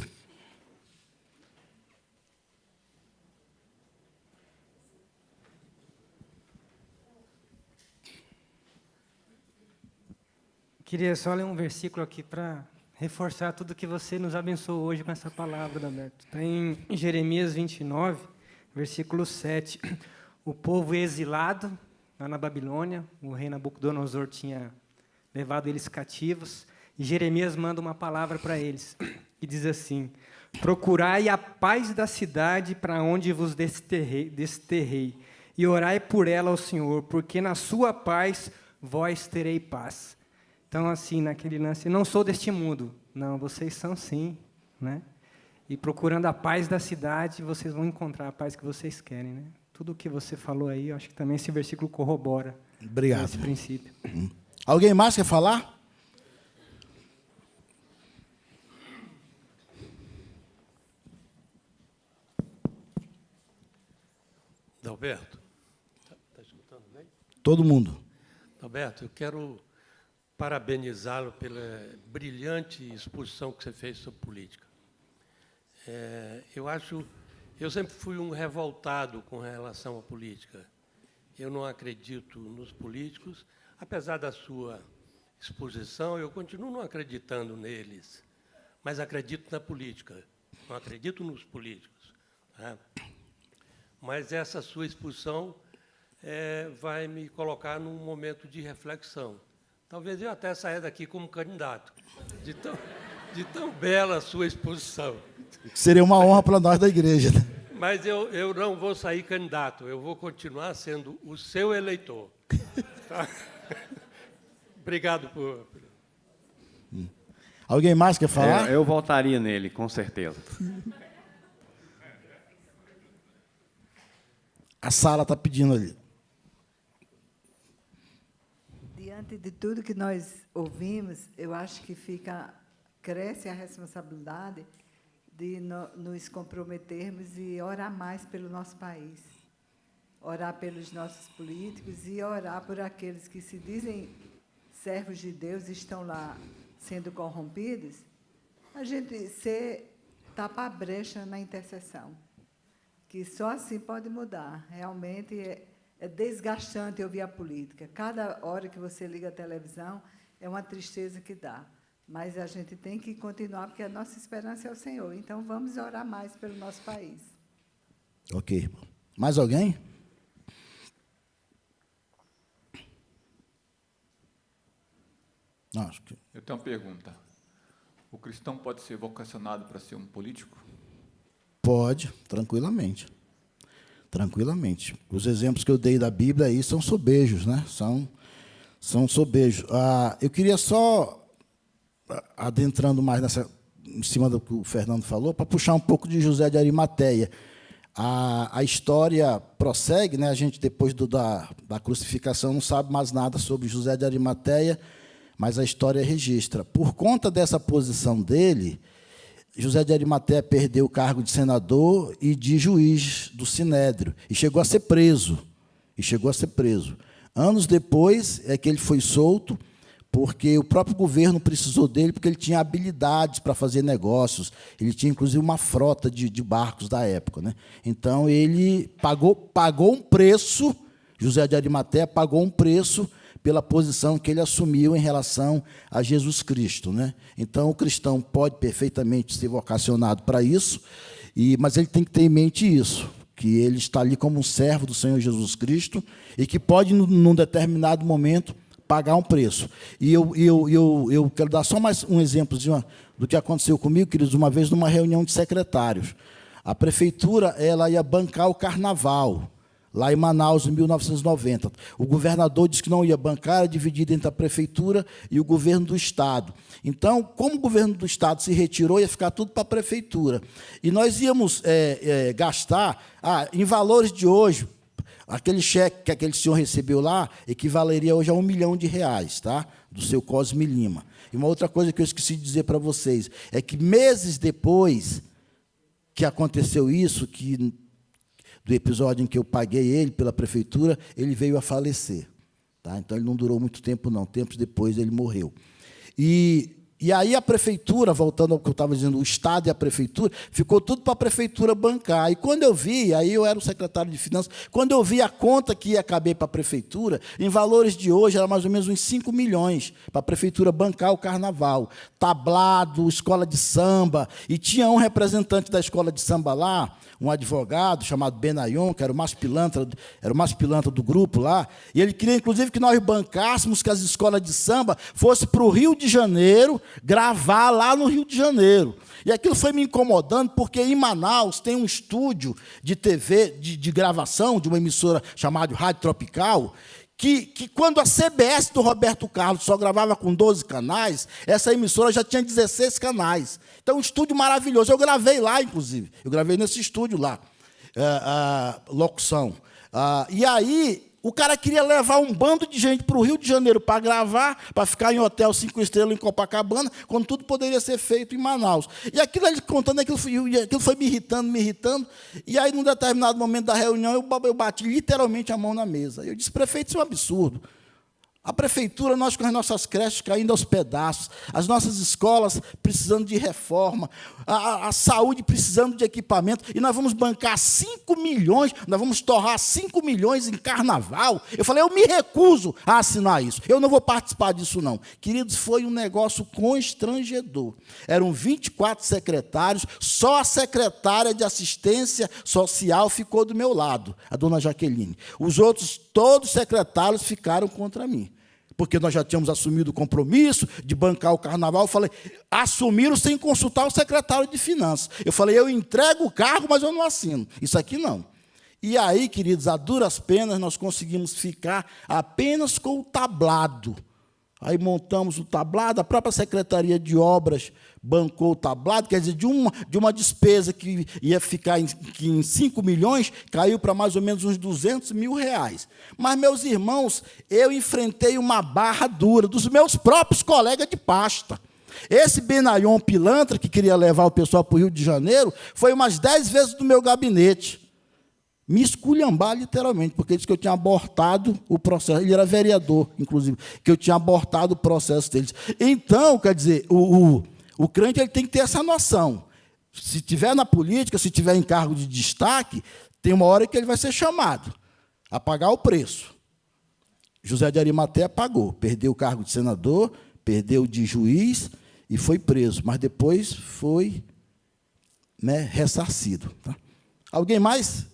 Queria só ler um versículo aqui para reforçar tudo que você nos abençoou hoje com essa palavra, Adalberto. Está em Jeremias 29, versículo 7. O povo exilado lá na Babilônia, o rei Nabucodonosor tinha levado eles cativos, e Jeremias manda uma palavra para eles, que diz assim: procurai a paz da cidade para onde vos desterrei, e orai por ela ao Senhor, porque na sua paz vós terei paz. Então, assim, naquele lance, não sou deste mundo. Não, vocês são sim, né? E procurando a paz da cidade, vocês vão encontrar a paz que vocês querem, né? Tudo o que você falou aí, eu acho que também esse versículo corrobora. Obrigado. Esse princípio. Alguém mais quer falar? Adalberto, está escutando bem? Todo mundo. Adalberto, eu quero parabenizá-lo pela brilhante exposição que você fez sobre política. Eu sempre fui um revoltado com relação à política. Eu não acredito nos políticos, apesar da sua exposição, eu continuo não acreditando neles, mas acredito na política, não acredito nos políticos. Tá? Mas essa sua exposição vai me colocar num momento de reflexão. Talvez eu até saia daqui como candidato, de tão bela a sua exposição. Seria uma honra para nós da igreja, né? Mas eu não vou sair candidato, eu vou continuar sendo o seu eleitor. Tá? Obrigado por... Alguém mais quer falar? Eu votaria nele, com certeza. A Sara está pedindo ali. Diante de tudo que nós ouvimos, eu acho que cresce a responsabilidade de nos comprometermos e orar mais pelo nosso país, orar pelos nossos políticos e orar por aqueles que se dizem servos de Deus e estão lá sendo corrompidos, a gente tapa a brecha na intercessão, que só assim pode mudar. Realmente é desgastante ouvir a política. Cada hora que você liga a televisão, é uma tristeza que dá. Mas a gente tem que continuar, porque a nossa esperança é o Senhor. Então, vamos orar mais pelo nosso país. Ok. Mais alguém? Não, acho que... Eu tenho uma pergunta. O cristão pode ser vocacionado para ser um político? Pode, tranquilamente. Tranquilamente. Os exemplos que eu dei da Bíblia aí são sobejos, né? São sobejos. Eu queria só, adentrando mais em cima do que o Fernando falou, para puxar um pouco de José de Arimateia. A história prossegue, né? A gente, depois da crucificação, não sabe mais nada sobre José de Arimateia, mas a história registra. Por conta dessa posição dele, José de Arimateia perdeu o cargo de senador e de juiz do Sinédrio, e chegou a ser preso. Anos depois é que ele foi solto, porque o próprio governo precisou dele, porque ele tinha habilidades para fazer negócios, ele tinha, inclusive, uma frota de barcos da época, né? Então, ele pagou um preço, José de Arimateia pagou um preço pela posição que ele assumiu em relação a Jesus Cristo, né? Então, o cristão pode perfeitamente ser vocacionado para isso, mas ele tem que ter em mente isso, que ele está ali como um servo do Senhor Jesus Cristo e que pode, num determinado momento, pagar um preço. E eu quero dar só mais um exemplo do que aconteceu comigo, queridos, uma vez numa reunião de secretários. A prefeitura ela ia bancar o carnaval, lá em Manaus, em 1990. O governador disse que não ia bancar, era dividido entre a prefeitura e o governo do Estado. Então, como o governo do Estado se retirou, ia ficar tudo para a prefeitura. E nós íamos gastar, em valores de hoje, aquele cheque que aquele senhor recebeu lá, equivaleria hoje a R$1 milhão, tá? Do seu Cosme Lima. E uma outra coisa que eu esqueci de dizer para vocês, é que meses depois que aconteceu isso, do episódio em que eu paguei ele pela prefeitura, ele veio a falecer. Tá? Então, ele não durou muito tempo, não. Tempos depois, ele morreu. E aí a prefeitura, voltando ao que eu estava dizendo, o Estado e a prefeitura, ficou tudo para a prefeitura bancar. E quando eu vi, aí eu era o secretário de Finanças, quando eu vi a conta que ia caber para a prefeitura, em valores de hoje, era mais ou menos uns 5 milhões para a prefeitura bancar o carnaval. Tablado, escola de samba, e tinha um representante da escola de samba lá, um advogado chamado Benayon, que era o mais pilantra do grupo lá, e ele queria, inclusive, que nós bancássemos que as escolas de samba fossem para o Rio de Janeiro, gravar lá no Rio de Janeiro. E aquilo foi me incomodando, porque em Manaus tem um estúdio de TV, de gravação, de uma emissora chamada Rádio Tropical, que quando a CBS do Roberto Carlos só gravava com 12 canais, essa emissora já tinha 16 canais. Então, um estúdio maravilhoso. Eu gravei lá, inclusive. Eu gravei nesse estúdio lá, locução. E aí, o cara queria levar um bando de gente para o Rio de Janeiro para gravar, para ficar em hotel 5 estrelas em Copacabana, quando tudo poderia ser feito em Manaus. E aquilo, ele contando, aquilo foi me irritando. E aí, num determinado momento da reunião, eu bati literalmente a mão na mesa. Eu disse, prefeito, isso é um absurdo. A prefeitura, nós com as nossas creches caindo aos pedaços, as nossas escolas precisando de reforma, a saúde precisando de equipamento, e nós vamos bancar 5 milhões, nós vamos torrar 5 milhões em carnaval. Eu falei, eu me recuso a assinar isso, eu não vou participar disso não. Queridos, foi um negócio constrangedor. Eram 24 secretários, só a secretária de assistência social ficou do meu lado, a dona Jaqueline. Os outros, todos os secretários ficaram contra mim, porque nós já tínhamos assumido o compromisso de bancar o carnaval. Eu falei, assumiram sem consultar o secretário de Finanças. Eu falei, eu entrego o cargo, mas eu não assino. Isso aqui não. E aí, queridos, a duras penas, nós conseguimos ficar apenas com o tablado. Aí montamos o tablado, a própria Secretaria de Obras bancou o tablado, quer dizer, de uma despesa que ia ficar em 5 milhões, caiu para mais ou menos uns 200 mil reais. Mas, meus irmãos, eu enfrentei uma barra dura dos meus próprios colegas de pasta. Esse Benayon pilantra, que queria levar o pessoal para o Rio de Janeiro, foi umas 10 vezes do meu gabinete. Me esculhambar, literalmente, porque ele disse que eu tinha abortado o processo. Ele era vereador, inclusive, que eu tinha abortado o processo deles. Então, quer dizer, o crente ele tem que ter essa noção. Se tiver na política, se tiver em cargo de destaque, tem uma hora que ele vai ser chamado a pagar o preço. José de Arimateia pagou, perdeu o cargo de senador, perdeu de juiz e foi preso, mas depois foi, né, ressarcido. Tá? Alguém mais?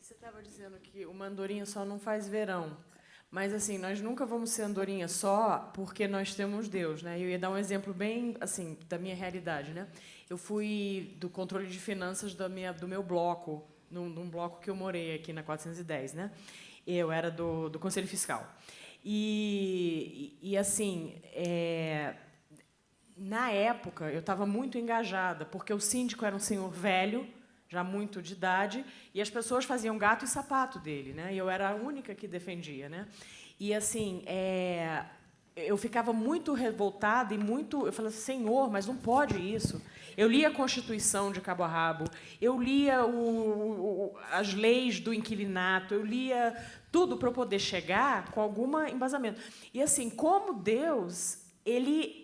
Você estava dizendo que uma andorinha só não faz verão. Mas, assim, nós nunca vamos ser andorinha só porque nós temos Deus, né? Eu ia dar um exemplo bem, assim, da minha realidade, né? Eu fui do controle de finanças do meu bloco, num bloco que eu morei aqui na 410, né? Eu era do Conselho Fiscal. E assim, na época, eu estava muito engajada, porque o síndico era um senhor velho, já muito de idade, e as pessoas faziam gato e sapato dele, né? E eu era a única que defendia, né? E assim, eu ficava muito revoltada e muito, eu falava, Senhor, mas não pode isso. Eu lia a Constituição de cabo a rabo, eu lia as leis do inquilinato, eu lia tudo para poder chegar com algum embasamento. E assim, como Deus, ele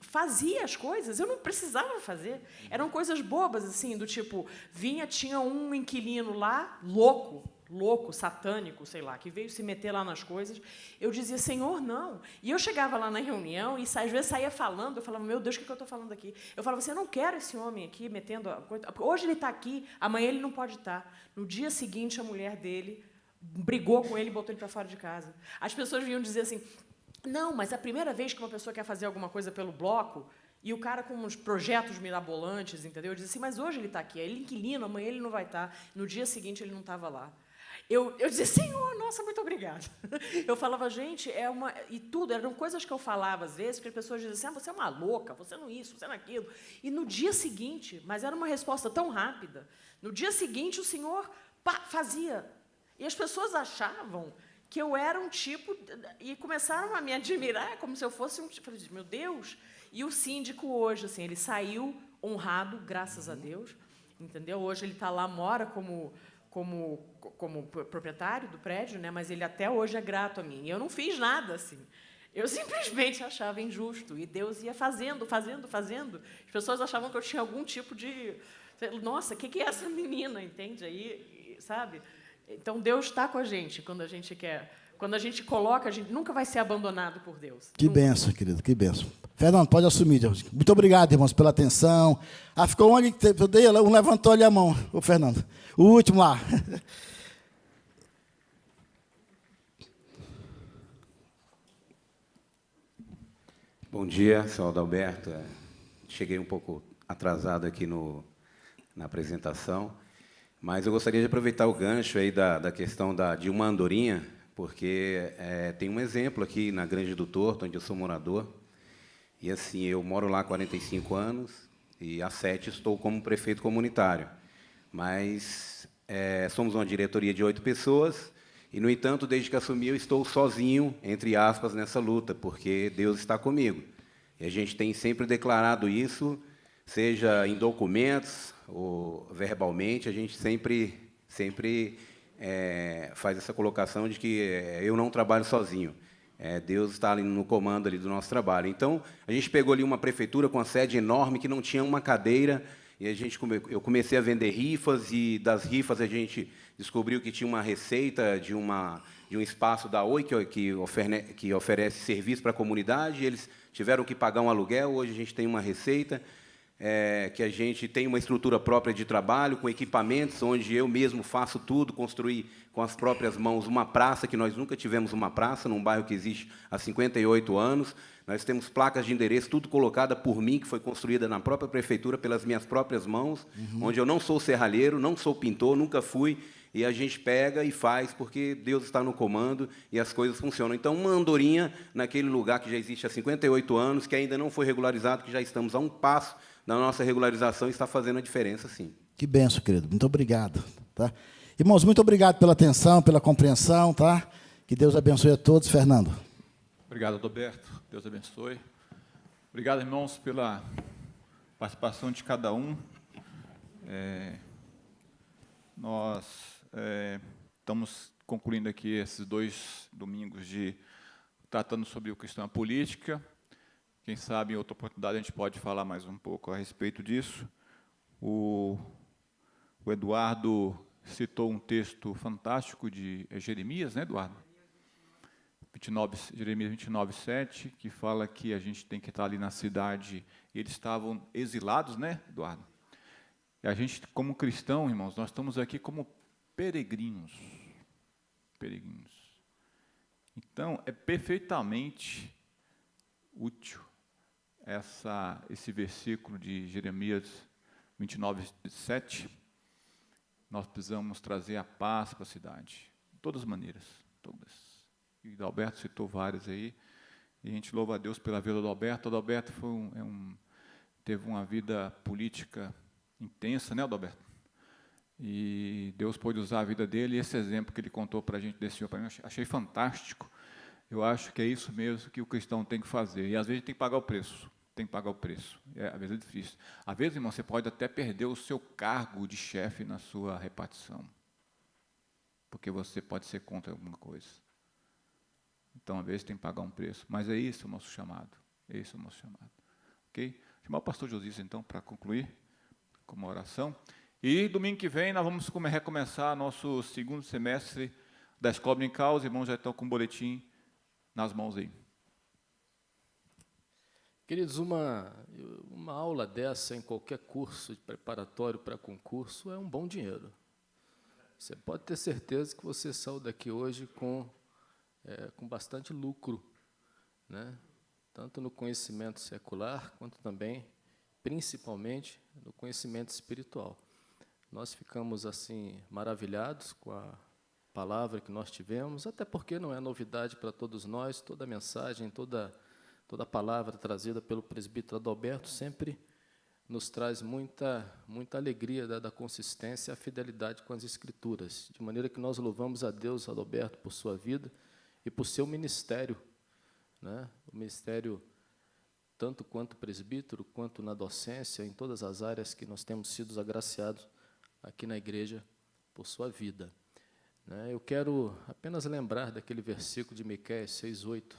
fazia as coisas, eu não precisava fazer. Eram coisas bobas, assim, do tipo, tinha um inquilino lá, louco, satânico, sei lá, que veio se meter lá nas coisas. Eu dizia, Senhor, não. E eu chegava lá na reunião e, às vezes, saía falando, eu falava, meu Deus, o que eu estou falando aqui? Eu falava assim, eu não quero esse homem aqui metendo a coisa. Hoje ele está aqui, amanhã ele não pode estar. No dia seguinte, a mulher dele brigou com ele e botou ele para fora de casa. As pessoas vinham dizer assim, não, mas a primeira vez que uma pessoa quer fazer alguma coisa pelo bloco, e o cara com uns projetos mirabolantes, entendeu? Eu dizia assim, mas hoje ele está aqui, ele é inquilino, amanhã ele não vai estar, no dia seguinte ele não estava lá. Eu dizia, Senhor, nossa, muito obrigada. Eu falava, gente, e tudo, eram coisas que eu falava às vezes, que as pessoas diziam assim, você é uma louca, você não isso, você não aquilo. E no dia seguinte, mas era uma resposta tão rápida, no dia seguinte o Senhor fazia. E as pessoas achavam que eu era um tipo, e começaram a me admirar como se eu fosse um tipo. Falei, meu Deus! E o síndico hoje, assim, ele saiu honrado, graças a Deus, entendeu? Hoje ele está lá, mora como proprietário do prédio, né? Mas ele até hoje é grato a mim. E eu não fiz nada, assim. Eu simplesmente achava injusto. E Deus ia fazendo. As pessoas achavam que eu tinha algum tipo de... Nossa, o que é essa menina, entende? Aí, sabe? Então, Deus está com a gente quando a gente quer. Quando a gente coloca, a gente nunca vai ser abandonado por Deus. Que bênção, querido, que bênção. Fernando, pode assumir, Deus. Muito obrigado, irmãos, pela atenção. Ficou onde eu dei, um levantou ali a mão, o Fernando. O último lá. Bom dia, sou Adalberto. Cheguei um pouco atrasado aqui na apresentação. Mas eu gostaria de aproveitar o gancho aí da questão de uma andorinha, porque tem um exemplo aqui na Grande do Torto, onde eu sou morador. E assim, eu moro lá há 45 anos e há 7 estou como prefeito comunitário. Mas somos uma diretoria de 8 pessoas e, no entanto, desde que assumi, eu estou sozinho, entre aspas, nessa luta, porque Deus está comigo. E a gente tem sempre declarado isso, seja em documentos ou verbalmente, a gente sempre faz essa colocação de que eu não trabalho sozinho. Deus está ali no comando ali do nosso trabalho. Então, a gente pegou ali uma prefeitura com uma sede enorme que não tinha uma cadeira, e eu comecei a vender rifas, e das rifas a gente descobriu que tinha uma receita de um espaço da Oi que oferece serviço para a comunidade, e eles tiveram que pagar um aluguel. Hoje a gente tem uma receita, que a gente tem uma estrutura própria de trabalho, com equipamentos, onde eu mesmo faço tudo, construí com as próprias mãos uma praça, que nós nunca tivemos uma praça, num bairro que existe há 58 anos. Nós temos placas de endereço, tudo colocada por mim, que foi construída na própria prefeitura, pelas minhas próprias mãos, onde eu não sou serralheiro, não sou pintor, nunca fui, e a gente pega e faz, porque Deus está no comando e as coisas funcionam. Então, uma andorinha naquele lugar que já existe há 58 anos, que ainda não foi regularizado, que já estamos a um passo da nossa regularização, está fazendo a diferença, sim. Que benção, querido. Muito obrigado. Tá? Irmãos, muito obrigado pela atenção, pela compreensão. Tá? Que Deus abençoe a todos. Fernando. Obrigado, Adalberto. Deus abençoe. Obrigado, irmãos, pela participação de cada um. Nós estamos concluindo aqui esses 2 domingos tratando sobre a questão política. Quem sabe, em outra oportunidade, a gente pode falar mais um pouco a respeito disso. O Eduardo citou um texto fantástico de Jeremias, né, Eduardo? Jeremias 29:7, que fala que a gente tem que estar ali na cidade. Eles estavam exilados, né, Eduardo? E a gente, como cristão, irmãos, nós estamos aqui como peregrinos. Peregrinos. Então, é perfeitamente útil esse versículo de Jeremias 29:7. Nós precisamos trazer a paz para a cidade, de todas as maneiras, todas. E o Adalberto citou várias aí, e a gente louva a Deus pela vida do Adalberto. O Adalberto teve uma vida política intensa, né, Adalberto? E Deus pôde usar a vida dele, e esse exemplo que ele contou para a gente, desse senhor, para mim, achei fantástico. Eu acho que é isso mesmo que o cristão tem que fazer, e às vezes tem que pagar o preço. Tem que pagar o preço. Às vezes é difícil. Às vezes, irmão, você pode até perder o seu cargo de chefe na sua repartição, porque você pode ser contra alguma coisa. Então, às vezes, tem que pagar um preço. Mas é isso o nosso chamado. É isso o nosso chamado. Ok? Chamar o pastor Josias, então, para concluir com uma oração. E domingo que vem nós vamos recomeçar nosso 2º semestre da Escola em Causa. Os irmãos já estão com o boletim nas mãos aí. Queridos, uma aula dessa em qualquer curso de preparatório para concurso é um bom dinheiro. Você pode ter certeza que você saiu daqui hoje com bastante lucro, né? Tanto no conhecimento secular, quanto também, principalmente, no conhecimento espiritual. Nós ficamos assim maravilhados com a palavra que nós tivemos, até porque não é novidade para todos nós, toda a mensagem, toda a palavra trazida pelo presbítero Adalberto sempre nos traz muita alegria da consistência e a fidelidade com as Escrituras, de maneira que nós louvamos a Deus, Adalberto, por sua vida e por seu ministério, né? O ministério, tanto quanto presbítero, quanto na docência, em todas as áreas que nós temos sido agraciados aqui na igreja por sua vida. Eu quero apenas lembrar daquele versículo de Miqueias 6:8.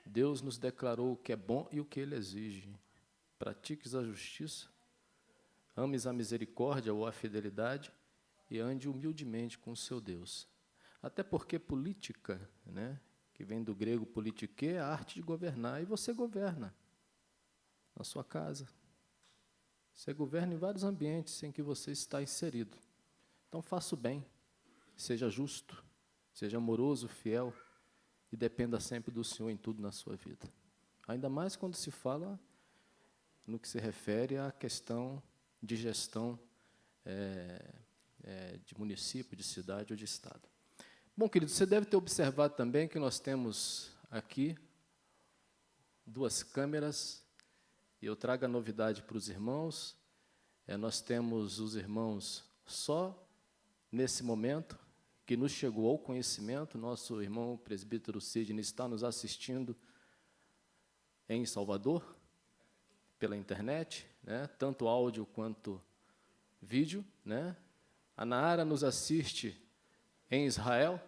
Deus nos declarou o que é bom e o que Ele exige. Pratiques a justiça, ames a misericórdia ou a fidelidade e ande humildemente com o seu Deus. Até porque política, né, que vem do grego politiquê, é a arte de governar, e você governa na sua casa. Você governa em vários ambientes em que você está inserido. Então, faça o bem, seja justo, seja amoroso, fiel, e dependa sempre do Senhor em tudo na sua vida. Ainda mais quando se fala no que se refere à questão de gestão de município, de cidade ou de estado. Bom, querido, você deve ter observado também que nós temos aqui 2 câmeras, e eu trago a novidade para os irmãos. Nós temos os irmãos só nesse momento, que nos chegou ao conhecimento, nosso irmão presbítero Sidney está nos assistindo em Salvador, pela internet, né, tanto áudio quanto vídeo, né? A Naara nos assiste em Israel,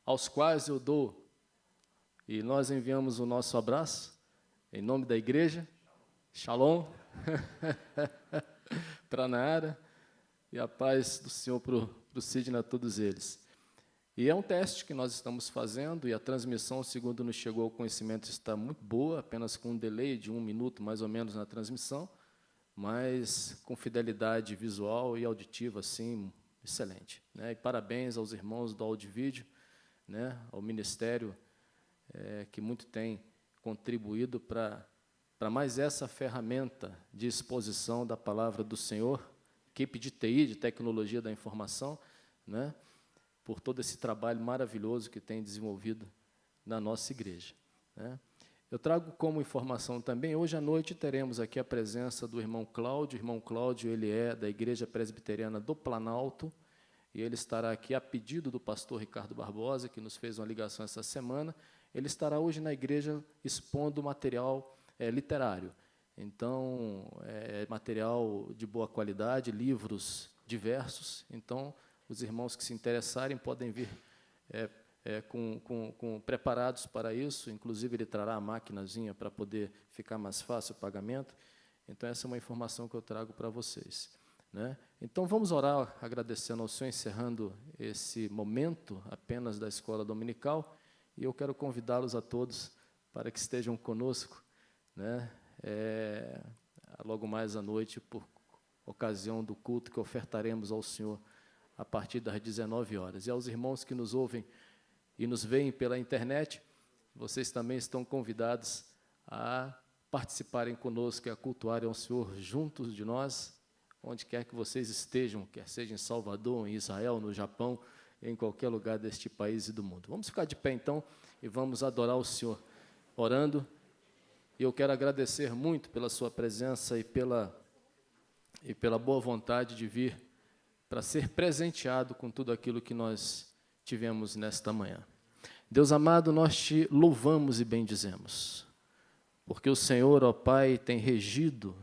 aos quais eu dou, e nós enviamos o nosso abraço, em nome da igreja, Shalom, para a Nayara, e a paz do Senhor para o Sidney, a todos eles. E é um teste que nós estamos fazendo, e a transmissão, segundo nos chegou ao conhecimento, está muito boa, apenas com um delay de 1 minuto, mais ou menos, na transmissão, mas com fidelidade visual e auditiva, assim, excelente. Né? E parabéns aos irmãos do Audiovídeo, né? Ao Ministério, que muito tem contribuído para mais essa ferramenta de exposição da palavra do Senhor, equipe de TI, de tecnologia da informação, né? Por todo esse trabalho maravilhoso que tem desenvolvido na nossa igreja. Né? Eu trago como informação também, hoje à noite teremos aqui a presença do irmão Cláudio. O irmão Cláudio, ele é da Igreja Presbiteriana do Planalto, e ele estará aqui a pedido do pastor Ricardo Barbosa, que nos fez uma ligação essa semana. Ele estará hoje na igreja expondo material literário. Então, material de boa qualidade, livros diversos. Então, os irmãos que se interessarem podem vir preparados para isso. Inclusive, ele trará a maquinazinha para poder ficar mais fácil o pagamento. Então, essa é uma informação que eu trago para vocês. Né? Então, vamos orar agradecendo ao Senhor, encerrando esse momento apenas da escola dominical, e eu quero convidá-los a todos para que estejam conosco, né? Logo mais à noite, por ocasião do culto que ofertaremos ao Senhor a partir das 19 horas. E aos irmãos que nos ouvem e nos veem pela internet, vocês também estão convidados a participarem conosco e a cultuarem ao Senhor juntos de nós, onde quer que vocês estejam, quer seja em Salvador, em Israel, no Japão, em qualquer lugar deste país e do mundo. Vamos ficar de pé, então, e vamos adorar o Senhor, orando. E eu quero agradecer muito pela sua presença e pela boa vontade de vir para ser presenteado com tudo aquilo que nós tivemos nesta manhã. Deus amado, nós te louvamos e bendizemos, porque o Senhor, ó Pai, tem regido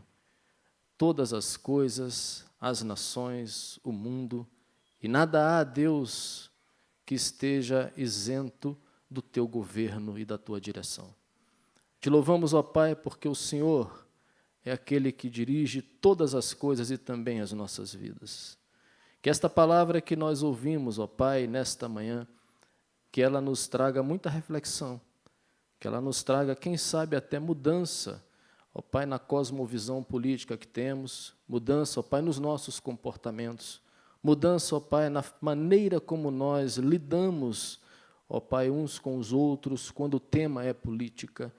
todas as coisas, as nações, o mundo, e nada há, Deus, que esteja isento do teu governo e da tua direção. Te louvamos, ó Pai, porque o Senhor é aquele que dirige todas as coisas e também as nossas vidas. Que esta palavra que nós ouvimos, ó Pai, nesta manhã, que ela nos traga muita reflexão, que ela nos traga, quem sabe, até mudança, ó Pai, na cosmovisão política que temos, mudança, ó Pai, nos nossos comportamentos, mudança, ó Pai, na maneira como nós lidamos, ó Pai, uns com os outros, quando o tema é política,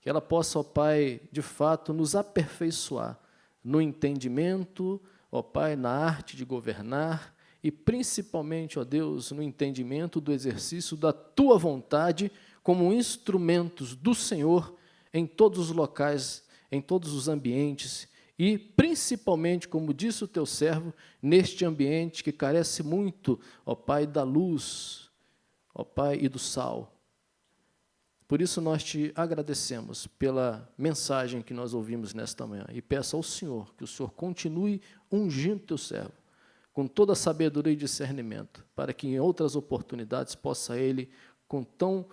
que ela possa, ó Pai, de fato, nos aperfeiçoar no entendimento, ó Pai, na arte de governar e, principalmente, ó Deus, no entendimento do exercício da Tua vontade como instrumentos do Senhor em todos os locais, em todos os ambientes e, principalmente, como disse o Teu servo, neste ambiente que carece muito, ó Pai, da luz, ó Pai, e do sal. Por isso, nós te agradecemos pela mensagem que nós ouvimos nesta manhã e peço ao Senhor que o Senhor continue ungindo teu servo com toda a sabedoria e discernimento, para que em outras oportunidades possa ele, com tão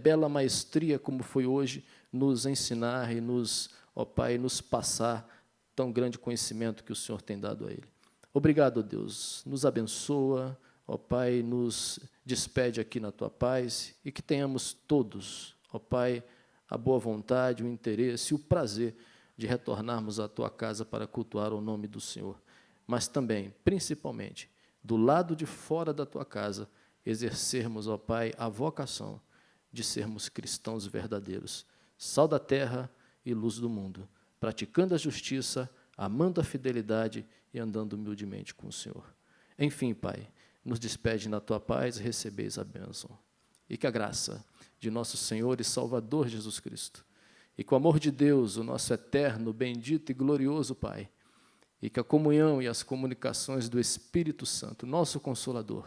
bela maestria como foi hoje, nos ensinar e nos, ó Pai, nos passar tão grande conhecimento que o Senhor tem dado a ele. Obrigado, Deus. Nos abençoa, ó Pai, nos despede aqui na Tua paz e que tenhamos todos, ó Pai, a boa vontade, o interesse e o prazer de retornarmos à Tua casa para cultuar o nome do Senhor. Mas também, principalmente, do lado de fora da Tua casa, exercermos, ó Pai, a vocação de sermos cristãos verdadeiros, sal da terra e luz do mundo, praticando a justiça, amando a fidelidade e andando humildemente com o Senhor. Enfim, Pai, nos despede na Tua paz e recebeis a bênção. E que a graça de nosso Senhor e Salvador Jesus Cristo, e que o amor de Deus, o nosso eterno, bendito e glorioso Pai, e que a comunhão e as comunicações do Espírito Santo, nosso Consolador,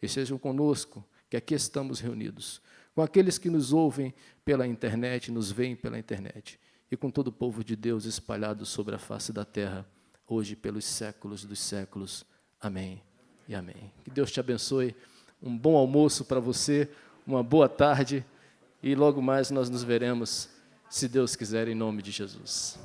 estejam conosco, que aqui estamos reunidos, com aqueles que nos ouvem pela internet, nos veem pela internet, e com todo o povo de Deus espalhado sobre a face da terra, hoje pelos séculos dos séculos. Amém e amém. Que Deus te abençoe. Um bom almoço para você, uma boa tarde, e logo mais nós nos veremos, se Deus quiser, em nome de Jesus.